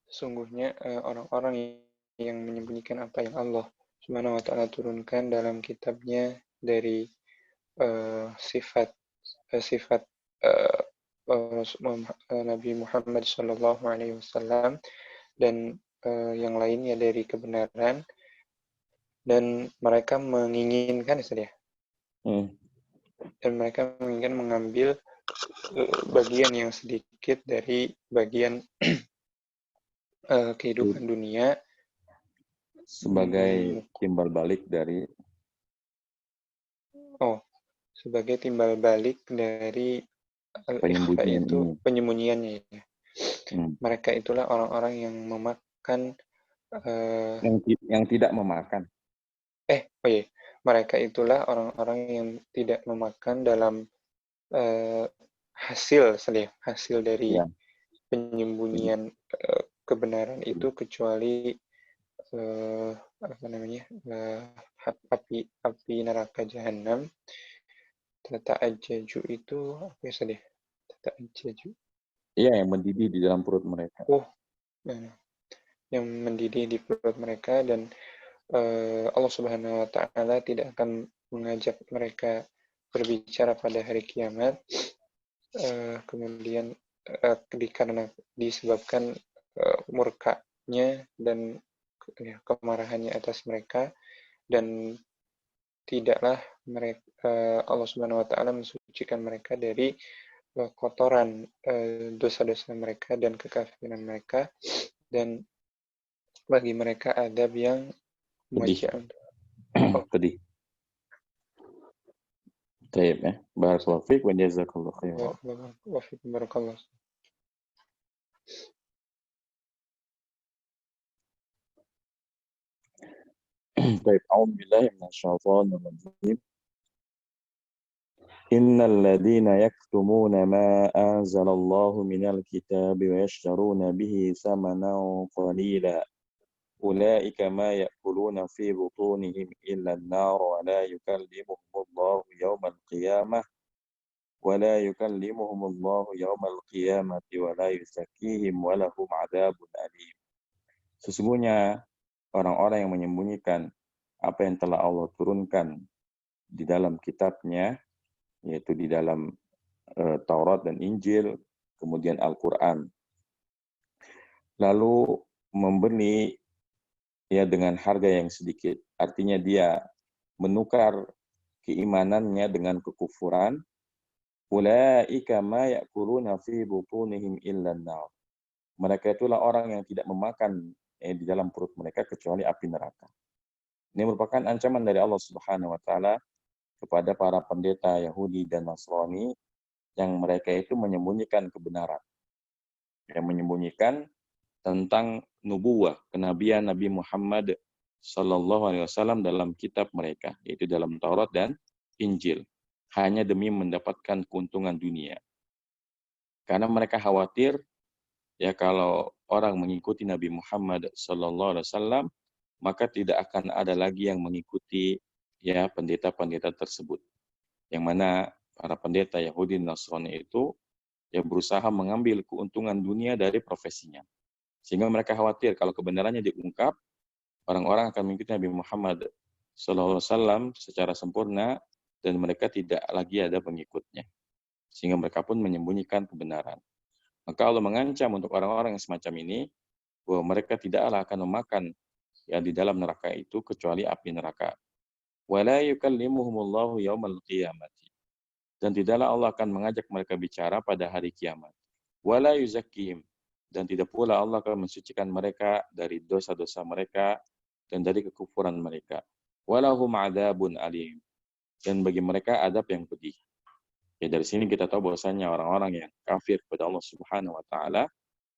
Sungguhnya orang-orang yang menyembunyikan apa yang Allah Subhanahu wa taala turunkan dalam kitabnya dari sifat Nabi Muhammad sallallahu alaihi wasallam dan yang lainnya dari kebenaran, dan mereka menginginkan dan mereka menginginkan mengambil bagian yang sedikit dari bagian kehidupan dunia sebagai timbal balik dari penyembunyiannya ya. Mereka itulah orang-orang yang memakan yang tidak memakan. Mereka itulah orang-orang yang tidak memakan dalam hasil dari penyembunyian kebenaran itu, kecuali api neraka jahanam. Tata'ajjaju itu apa ya? Tata'ajjaju. Iya, yang mendidih di dalam perut mereka. Yang mendidih di perut mereka, dan Allah Subhanahu wa taala tidak akan mengajak mereka berbicara pada hari kiamat, kemudian disebabkan murkanya dan kemarahannya atas mereka, dan tidaklah Allah Subhanahu wa taala mensucikan mereka dari kotoran dosa-dosa mereka dan kekafiran mereka, dan bagi mereka adab yang muwajja'un. Pedih. Baik ya. Barakallahu fiik wa jazakallahu khairan. Wa fiikum barakallahu. Baik, a'udzu billahi minasyaitonir rajim. Innal ladzina yaktumuna ma anzalallahu minal kitabi wa yashtaruna bihi thamanan qalila ulaika ma ya'kuluna fi butunihim illa an-nar wa la yukallimuhumullahu yawmal qiyamah wa la yukallimuhumullahu yawmal qiyamati wa la yuzakkihim wa lahum 'adzabun alim. Sesungguhnya orang-orang yang menyembunyikan apa yang telah Allah turunkan di dalam kitabnya, yaitu di dalam Taurat dan Injil, kemudian Al-Quran, lalu membeli dengan harga yang sedikit. Artinya dia menukar keimanannya dengan kekufuran. Ulaika ma ya'kuluna fi butunihim illa an-nar. Mereka itulah orang yang tidak memakan di dalam perut mereka kecuali api neraka. Ini merupakan ancaman dari Allah Subhanahu wa taala kepada para pendeta Yahudi dan Nasrani yang mereka itu menyembunyikan kebenaran. Yang menyembunyikan tentang nubuwah, kenabian Nabi Muhammad sallallahu alaihi wasallam dalam kitab mereka, yaitu dalam Taurat dan Injil, hanya demi mendapatkan keuntungan dunia. Karena mereka khawatir kalau orang mengikuti Nabi Muhammad sallallahu alaihi wasallam, maka tidak akan ada lagi yang mengikuti pendeta-pendeta tersebut. Yang mana para pendeta Yahudi dan Nasrani itu berusaha mengambil keuntungan dunia dari profesinya. Sehingga mereka khawatir kalau kebenarannya diungkap, orang-orang akan mengikuti Nabi Muhammad SAW secara sempurna dan mereka tidak lagi ada pengikutnya. Sehingga mereka pun menyembunyikan kebenaran. Maka Allah mengancam untuk orang-orang yang semacam ini bahwa mereka tidaklah akan memakan di dalam neraka itu kecuali api neraka. Wala yukallimuhumullahu yaumal qiyamati. Dan tidaklah Allah akan mengajak mereka bicara pada hari kiamat. Wala yuzakkihim. Dan tidak pula Allah akan mensucikan mereka dari dosa-dosa mereka dan dari kekufuran mereka. walahum adzabun alim. Dan bagi mereka adab yang pedih. Ya, dari sini kita tahu bahwasanya orang-orang yang kafir kepada Allah Subhanahu wa taala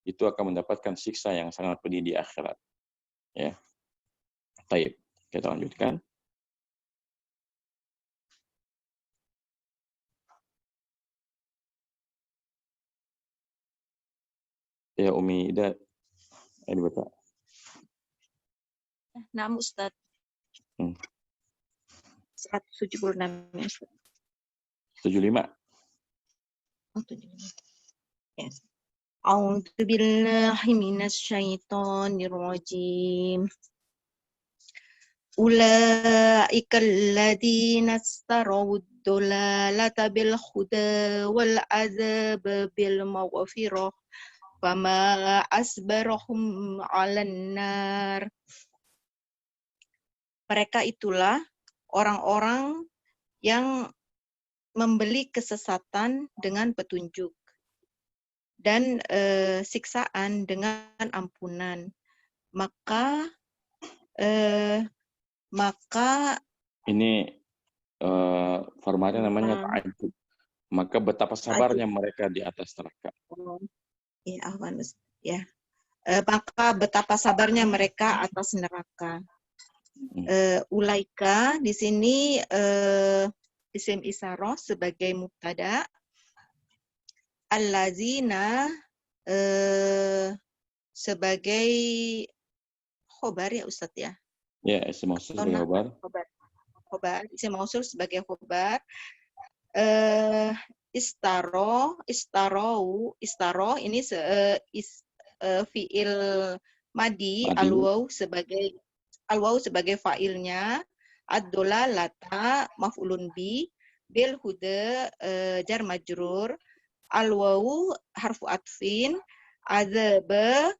itu akan mendapatkan siksa yang sangat pedih di akhirat. Ya. Baik, kita lanjutkan. Ya Umi Ida, ini Bapak. Nah, Ustaz. 176 ya, Ustaz. 75. Oh, 75. Yes. A'udzu billahi minasyaitonir rajim. Ulaika alladziina istarawud dalalata bil huda wal azaba bil maghfirah fama asbarahum 'alan nar. Mereka itulah orang-orang yang membeli kesesatan dengan petunjuk dan siksaan dengan ampunan. Maka ini formatnya namanya ta'ajub. Maka betapa sabarnya mereka di atas neraka. Ya, afwan, ya. Maka betapa sabarnya mereka atas neraka. Ulaika di sini isim isyarah sebagai mubtada. Allazina sebagai khobar ya Ustadz ya. Ya, isim mausul sebagai khobar. Khobar, isim mausul sebagai khobar. Istaro ini fiil madi, al-waw sebagai fa'ilnya, ad-dolalata maf'ulun bi, bil huda jar majrur, al-waw harfu atfin, adzaba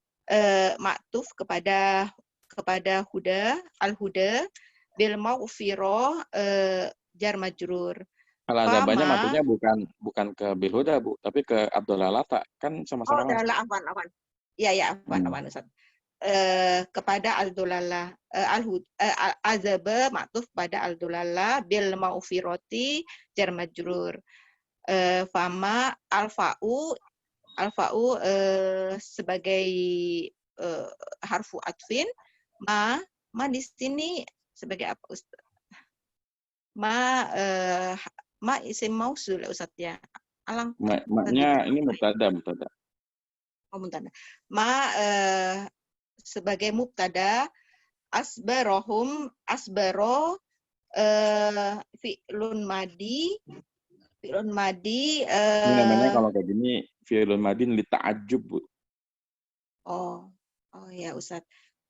ma'tuf kepada huda, al-huda, bil maghfirah jar majrur. Al-adzabanya maksudnya bukan ke bil huda, Bu, tapi ke ad-dolalata, kan sama-sama. Oh, dalalah, afwan. Iya, afwan Ustaz. Kepada al-dolala, azaba ma'tuf pada al-dolala, bil maghfirati jar majrur. Fama al-fa'u sebagai harfu atfin, ma di sini sebagai apa Ustaz? Ma isim mausul ya Ustaz ya. Maknya ini mubtada. Oh, mubtada. Ma sebagai mubtada, asbaro fi'lun madi ini namanya kalau kayak gini fi'lun madin li ta'ajjub, Bu. Oh ya Ustaz.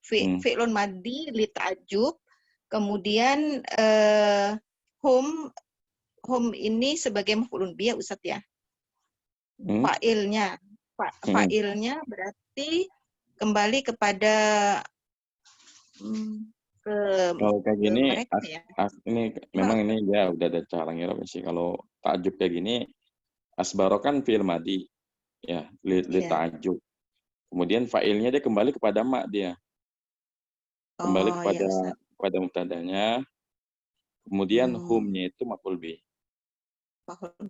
Fi'lun madi li ta'ajjub. Kemudian hum ini sebagai maf'ulun bi ya Ustaz ya. Fa'ilnya berarti kembali kepada kalau kayak gini mereka, ya. Ini memang ini ya udah ada cara ngira sih. Kalau ta'ajub kayak gini asbaro kan fi'il madi ya li ta'ajub. Kemudian fa'ilnya dia kembali kepada mak dia. Kembali kepada mubtadanya. Kemudian hum-nya itu maf'ul bih.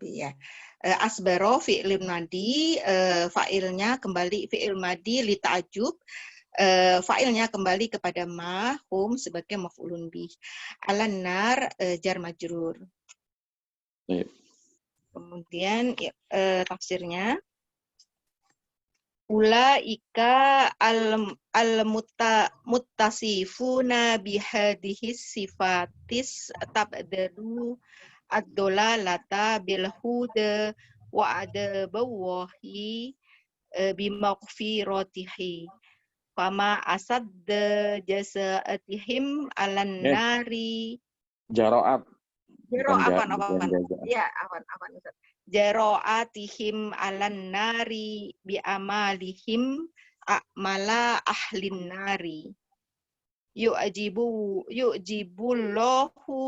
Ya. Asbaro fi'il madi, fa'ilnya kembali fi'il madi li ta'ajub, fa'ilnya kembali kepada ma, hum sebagai maf'ulun bih. Alan nar jar majrur. Kemudian tafsirnya ulaika al-muttasifuna bihadhihi sifatis tabdalu ad-dolalata bil huda wa adabawahi bimaghfiratihi fama asadda jasaatihim alan nari jaro'at Ustaz. Jaro'atihim alan nari bi amalihim a'mala ahlin nari yu'jibullahu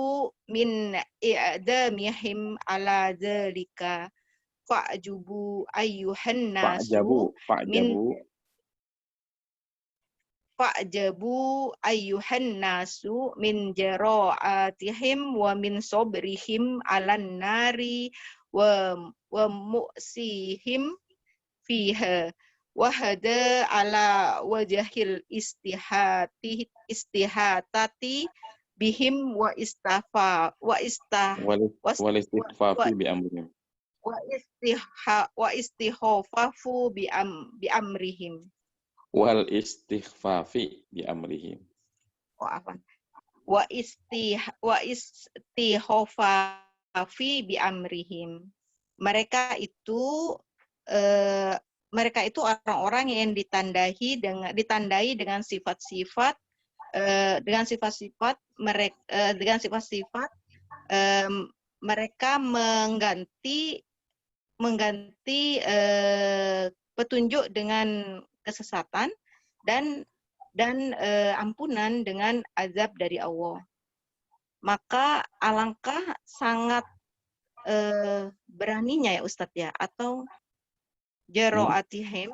min i'damihim ala dzalika fa'jubu ayyuhan nasu min fa'jabu ayyuhan nasu min jara'atihim wa min sobrihim 'alan nari wa mu'sihim fiha wa hada ala wajahil istihatati bihim wa wal istighfafi bi amrihim. istihofafu bi amrihim. Wal istighfafi bi amrihim. Wa istihofafi bi amrihim. Mereka itu orang-orang yang ditandai dengan sifat-sifat mereka mengganti petunjuk dengan kesesatan dan ampunan dengan azab dari Allah. Maka alangkah sangat beraninya ya Ustadz ya, atau jaro'atihim,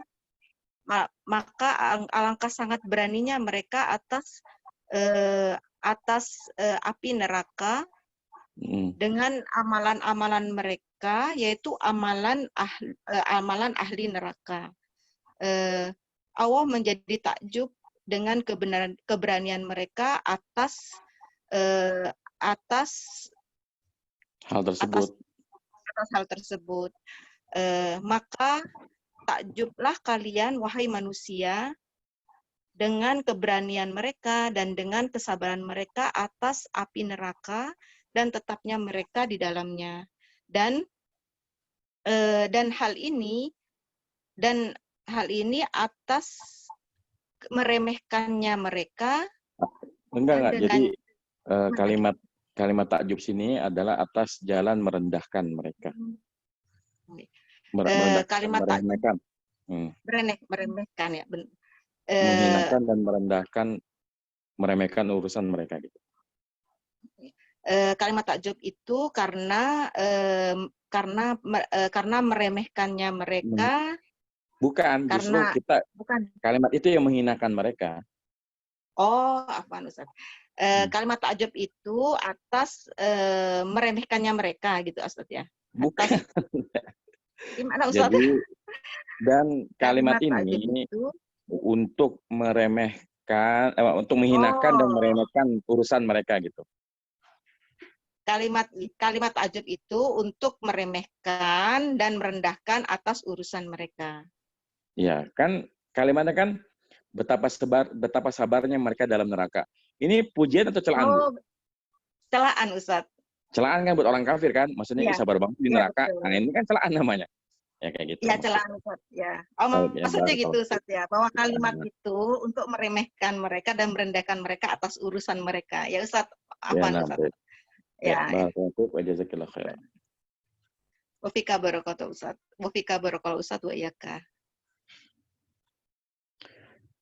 maka alangkah sangat beraninya mereka atas api neraka dengan amalan-amalan mereka, yaitu amalan ahli neraka. Allah menjadi takjub dengan keberanian mereka atas hal tersebut. Maka takjublah kalian wahai manusia dengan keberanian mereka dan dengan kesabaran mereka atas api neraka dan tetapnya mereka di dalamnya. Dan hal ini atas meremehkannya mereka. Enggak. Jadi kalimat takjub sini adalah atas jalan merendahkan mereka. Meremehkan. Meremehkan ya. Menghinakan dan meremehkan urusan mereka gitu. Kalimat takjub itu karena meremehkannya mereka. Bukan, justru kalimat itu yang menghinakan mereka. Oh, apaan Ustaz? Kalimat takjub itu atas meremehkannya mereka gitu Ustaz ya. Bukan. Gimana Ustaz? Jadi, dan kalimat ini untuk meremehkan, untuk menghinakan dan meremehkan urusan mereka gitu. Kalimat takjub itu untuk meremehkan dan merendahkan atas urusan mereka. Ya, kan kalimatnya kan betapa sabarnya mereka dalam neraka. Ini pujian atau celaan? Oh, celaan Ustaz. Celaan kan buat orang kafir kan? Maksudnya sabar banget di neraka. Nah, ini kan celaan namanya. Ya kayak gitu. Ya, celaan Ustaz, ya. Maksudnya gitu Ustaz ya, bahwa kalimat itu untuk meremehkan mereka dan merendahkan mereka atas urusan mereka. Ya Ustaz, Ustaz? Ya, barakallahu wa jazakallahu khairan. Wa fika barakatuh Ustaz. Wa fika barakallahu Ustaz wa iyyaka.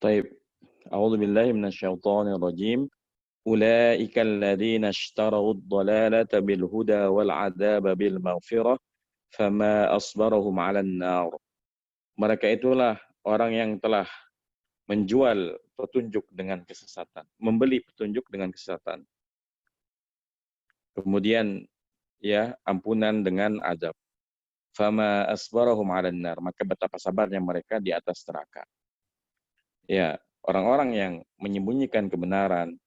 طيب أعوذ بالله من الشيطان الرجيم أولئك الذين اشتروا الضلالة بالهدى والعذاب بالمغفرة فما أصبرهم على النار. Mereka itulah orang yang telah menjual petunjuk dengan kesesatan, membeli petunjuk dengan kesesatan. Kemudian ya ampunan dengan azab. Fama asbarahum 'alan nar, maka betapa sabarnya mereka di atas neraka. Ya, orang-orang yang menyembunyikan kebenaran,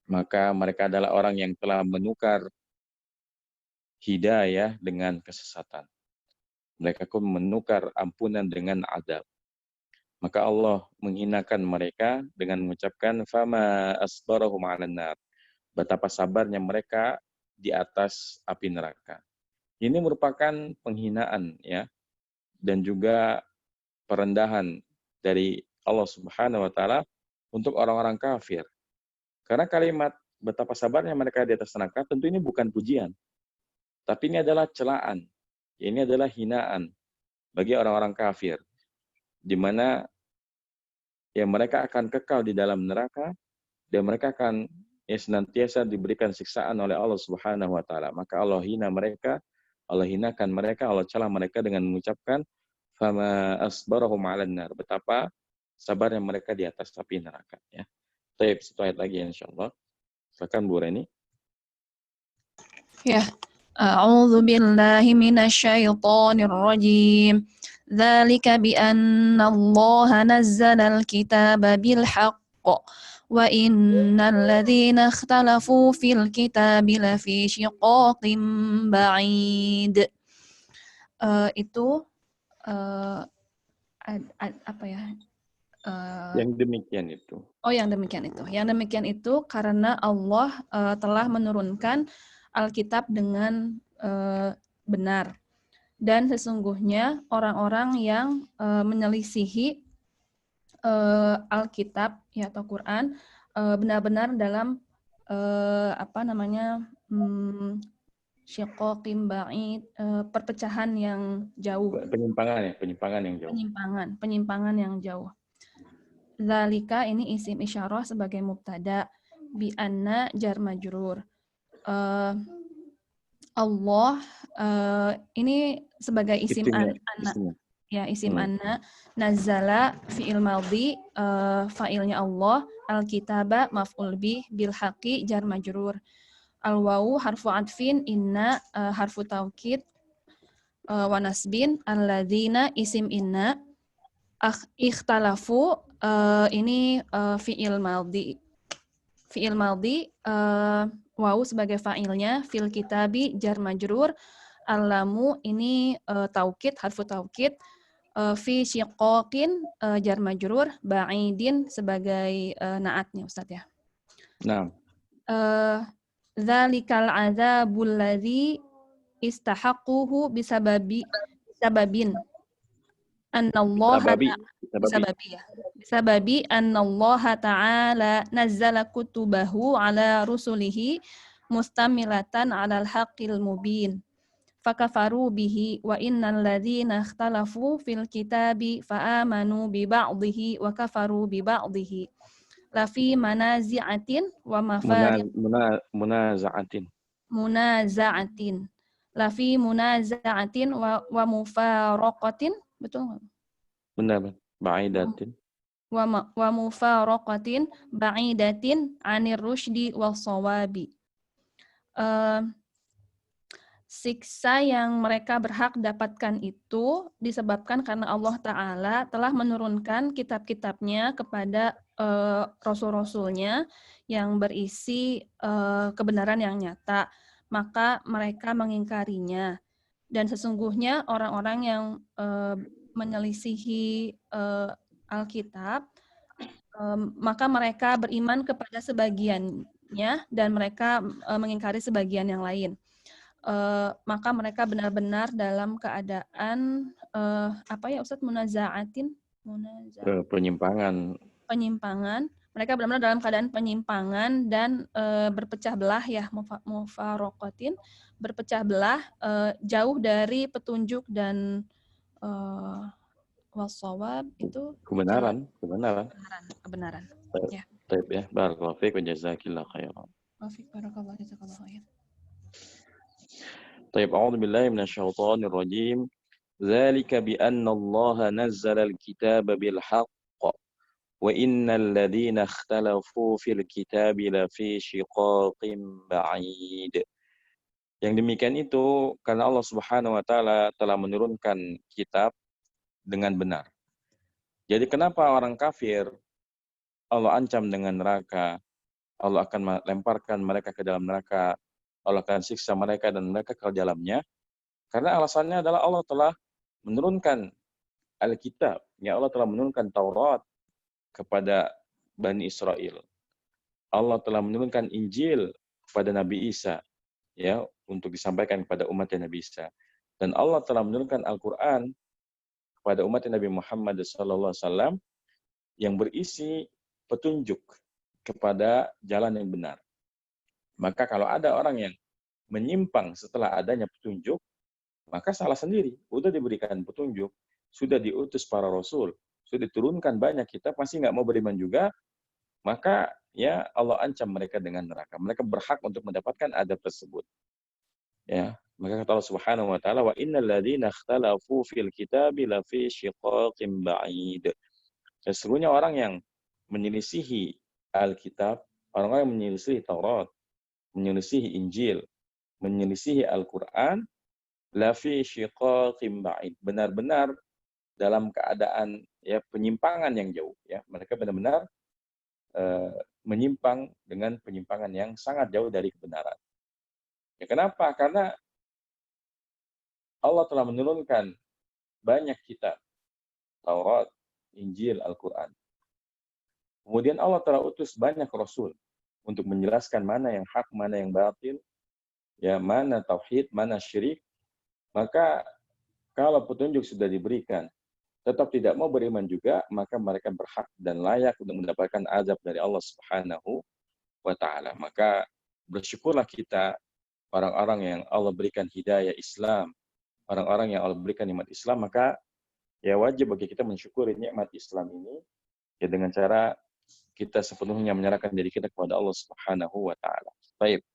maka mereka adalah orang yang telah menukar hidayah dengan kesesatan. Mereka pun menukar ampunan dengan azab. Maka Allah menghinakan mereka dengan mengucapkan fama asbarahum 'alan nar. Betapa sabarnya mereka di atas api neraka. Ini merupakan penghinaan ya, dan juga perendahan dari Allah Subhanahu wa taala untuk orang-orang kafir. Karena kalimat betapa sabarnya mereka di atas neraka tentu ini bukan pujian. Tapi ini adalah celaan. Ini adalah hinaan bagi orang-orang kafir, di mana ya mereka akan kekal di dalam neraka dan mereka akan senantiasa diberikan siksaan oleh Allah Subhanahu wa taala. Maka Allah hina mereka, Allah hinakan mereka, Allah celah mereka dengan mengucapkan fama asbarahum 'alan nar. Betapa sabarnya mereka di atas api neraka. Ya. Baik, satu ayat lagi insyaallah. Silakan Bu Reni. Ya. A'udzu billahi minasyaitonir rajim. Dzalika bi anna Allah nazzala al-kitaba bil haqq wa innal ladzina ikhtalafu fil kitabi lafi shiqaqin ba'id. Itu apa ya? Yang demikian itu. Oh, yang demikian itu. Yang demikian itu karena Allah telah menurunkan Alkitab dengan benar. Dan sesungguhnya orang-orang yang menyelisihi Alkitab ya atau Quran benar-benar dalam syiqaqim ba'id, perpecahan yang jauh. Penyimpangan yang jauh. Penyimpangan yang jauh. Dzalika ini isim isyarah sebagai mubtada, bi anna jar majrur. Allah ini sebagai isim anna. Ya, isim anna. Nazzala fi'il madhi, fa'ilnya Allah, al-kitaba maf'ul bih, bil haqqi jar majrur. Al-wawu harfu atfin, inna harfu taukid, wa nasbin, alladzina isim inna, ikhtalafu ini fi'il madhi. Fi'il madhi wawu sebagai fa'ilnya, fil kitabi jar majrur, al-lamu ini taukid, harfu taukid, fi syiqaqin jar majrur, ba'idin sebagai naatnya Ustaz ya. Nah. Dzalikal adzabul ladzi istahaqquhu bisababin bisababi annallaha ta'ala nazzala kutubahu ala rusulihi mustamilatan 'alal haqqil mubin fakafaru bihi wa innal ladzina ikhtalafu fil kitabi fa'amanu bi ba'dhihi wa kafaru bi ba'dhihi lafi manazi'atin wa mafariq munaza'atin lafi munaza'atin wa mufaraqatin, betul enggak? Benar, ba'idatin. Wa mufaraqatin ba'idatin 'anir rusydi was shawabi. Siksa yang mereka berhak dapatkan itu disebabkan karena Allah Ta'ala telah menurunkan kitab-kitabnya kepada rasul-rasulnya yang berisi kebenaran yang nyata, maka mereka mengingkarinya. Dan sesungguhnya orang-orang yang menyelisihi Alkitab, maka mereka beriman kepada sebagiannya dan mereka mengingkari sebagian yang lain. Maka mereka benar-benar dalam keadaan Ustaz, penyimpangan. Mereka benar-benar dalam keadaan penyimpangan dan berpecah belah ya, mufaraqatin, berpecah belah jauh dari petunjuk dan wasawab itu kebenaran. Ya. Baik ya, barakallahu fiik wa jazakillahu khairan. Barakallahu jazakallahu khairan. طيب أعوذ بالله من الشيطان الرجيم ذلك بأن الله نزل الكتاب بالحق وإن الذين اختلفوا في الكتاب لفي شقاق بعيد. Yang demikian itu karena Allah Subhanahu wa taala telah menurunkan kitab dengan benar. Jadi kenapa orang kafir Allah ancam dengan neraka, Allah akan melemparkan mereka ke dalam neraka, Allah akan siksa mereka dan mereka ke dalamnya. Karena alasannya adalah Allah telah menurunkan Alkitab. Ya, Allah telah menurunkan Taurat kepada Bani Israel. Allah telah menurunkan Injil kepada Nabi Isa, ya, untuk disampaikan kepada umat Nabi Isa. Dan Allah telah menurunkan Al-Quran kepada umat Nabi Muhammad SAW yang berisi petunjuk kepada jalan yang benar. Maka kalau ada orang yang menyimpang setelah adanya petunjuk, maka salah sendiri. Sudah diberikan petunjuk, sudah diutus para rasul, sudah diturunkan banyak kitab, masih nggak mau beriman juga, maka ya Allah ancam mereka dengan neraka. Mereka berhak untuk mendapatkan adab tersebut. Ya, maka kata Allah Subhanahu wa taala, wa innal ladzina ikhtalafu fil kitabi lafi syiqaqin ba'id. Sesungguhnya orang yang menyelisihi Alkitab, orang-orang yang menyelisihi Taurat, menyelisihi Injil, menyelisihi Al-Quran, lafi syiqaqim ba'id. Benar-benar dalam keadaan ya penyimpangan yang jauh. Ya, mereka benar-benar menyimpang dengan penyimpangan yang sangat jauh dari kebenaran. Ya, kenapa? Karena Allah telah menurunkan banyak kitab, Taurat, Injil, Al-Quran. Kemudian Allah telah utus banyak rasul untuk menjelaskan mana yang hak, mana yang batil, ya mana tauhid, mana syirik. Maka kalau petunjuk sudah diberikan, tetap tidak mau beriman juga, maka mereka berhak dan layak untuk mendapatkan azab dari Allah Subhanahu wa Ta'ala. Maka bersyukurlah kita, orang-orang yang Allah berikan hidayah Islam, orang-orang yang Allah berikan nikmat Islam, maka ya wajib bagi kita mensyukuri nikmat Islam ini ya dengan cara kita sepenuhnya menyerahkan diri kita kepada Allah Subhanahu wa Ta'ala. Baik.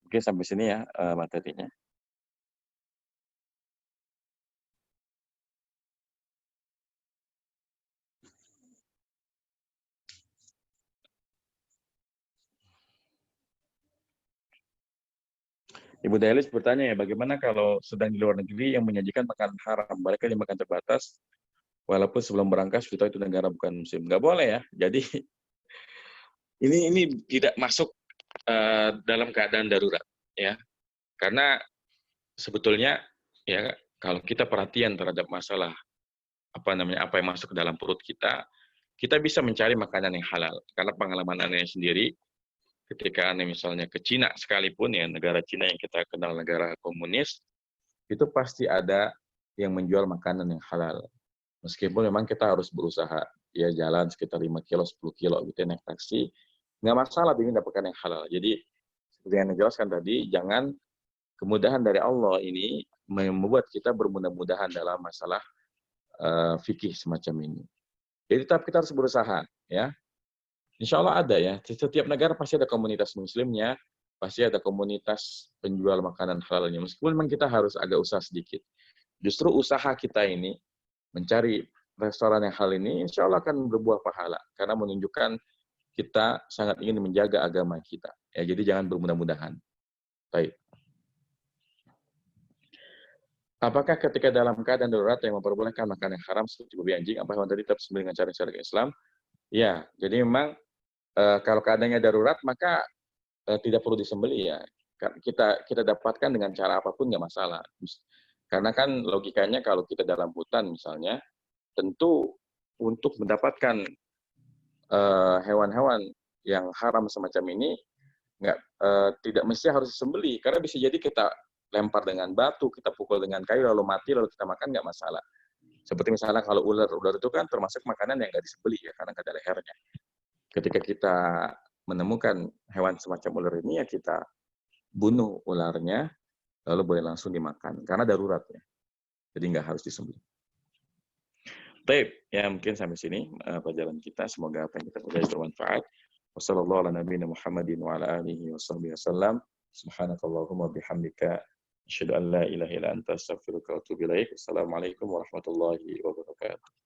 Oke, sampai sini ya materinya. Ibu Dailis bertanya ya, bagaimana kalau sedang di luar negeri yang menyajikan makanan haram, mereka dimakan terbatas, walaupun sebelum berangkat sudah itu negara bukan muslim. Nggak boleh ya. Jadi ini tidak masuk dalam keadaan darurat ya. Karena sebetulnya ya kalau kita perhatian terhadap masalah apa yang masuk ke dalam perut kita bisa mencari makanan yang halal. Karena pengalaman Anda sendiri, ketika Anda misalnya ke Cina sekalipun, ya negara Cina yang kita kenal negara komunis, itu pasti ada yang menjual makanan yang halal. Meskipun memang kita harus berusaha, ya jalan sekitar 5 kilo, 10 kilo gitu, naik taksi, nggak masalah ingin dapatkan yang halal. Jadi, seperti yang dijelaskan tadi, jangan kemudahan dari Allah ini membuat kita bermudah-mudahan dalam masalah fikih semacam ini. Jadi tetap kita harus berusaha, ya. Insya Allah ada ya. Setiap negara pasti ada komunitas muslimnya, pasti ada komunitas penjual makanan halalnya. Meskipun memang kita harus agak usaha sedikit. Justru usaha kita ini, mencari restoran yang halal ini, insya Allah akan berbuah pahala. Karena menunjukkan kita sangat ingin menjaga agama kita. Ya, jadi jangan bermudah-mudahan. Baik. Apakah ketika dalam keadaan darurat yang memperbolehkan makan yang haram seperti babi anjing, apa hewan tadi tetap sembelih dengan cara syariat Islam? Ya, jadi memang kalau keadaannya darurat maka tidak perlu disembelih ya. Kita dapatkan dengan cara apapun nggak masalah. Karena kan logikanya kalau kita dalam hutan misalnya, tentu untuk mendapatkan hewan-hewan yang haram semacam ini tidak mesti harus disembelih. Karena bisa jadi kita lempar dengan batu, kita pukul dengan kayu, lalu mati, lalu kita makan, nggak masalah. Seperti misalnya kalau ular itu kan termasuk makanan yang nggak disembelih ya, karena nggak ada lehernya. Ketika kita menemukan hewan semacam ular ini, ya kita bunuh ularnya, lalu boleh langsung dimakan, karena darurat ya. Jadi nggak harus disembelih. Baik, ya mungkin sampai sini pelajaran kita. Semoga apa yang kita pelajari bermanfaat. Wassalamualaikum warahmatullahi wabarakatuh. Subhanakallahumma bihamdika asyhadu an la ilaha illa anta astaghfiruka wa atubu ilaik. Assalamualaikum warahmatullahi wabarakatuh.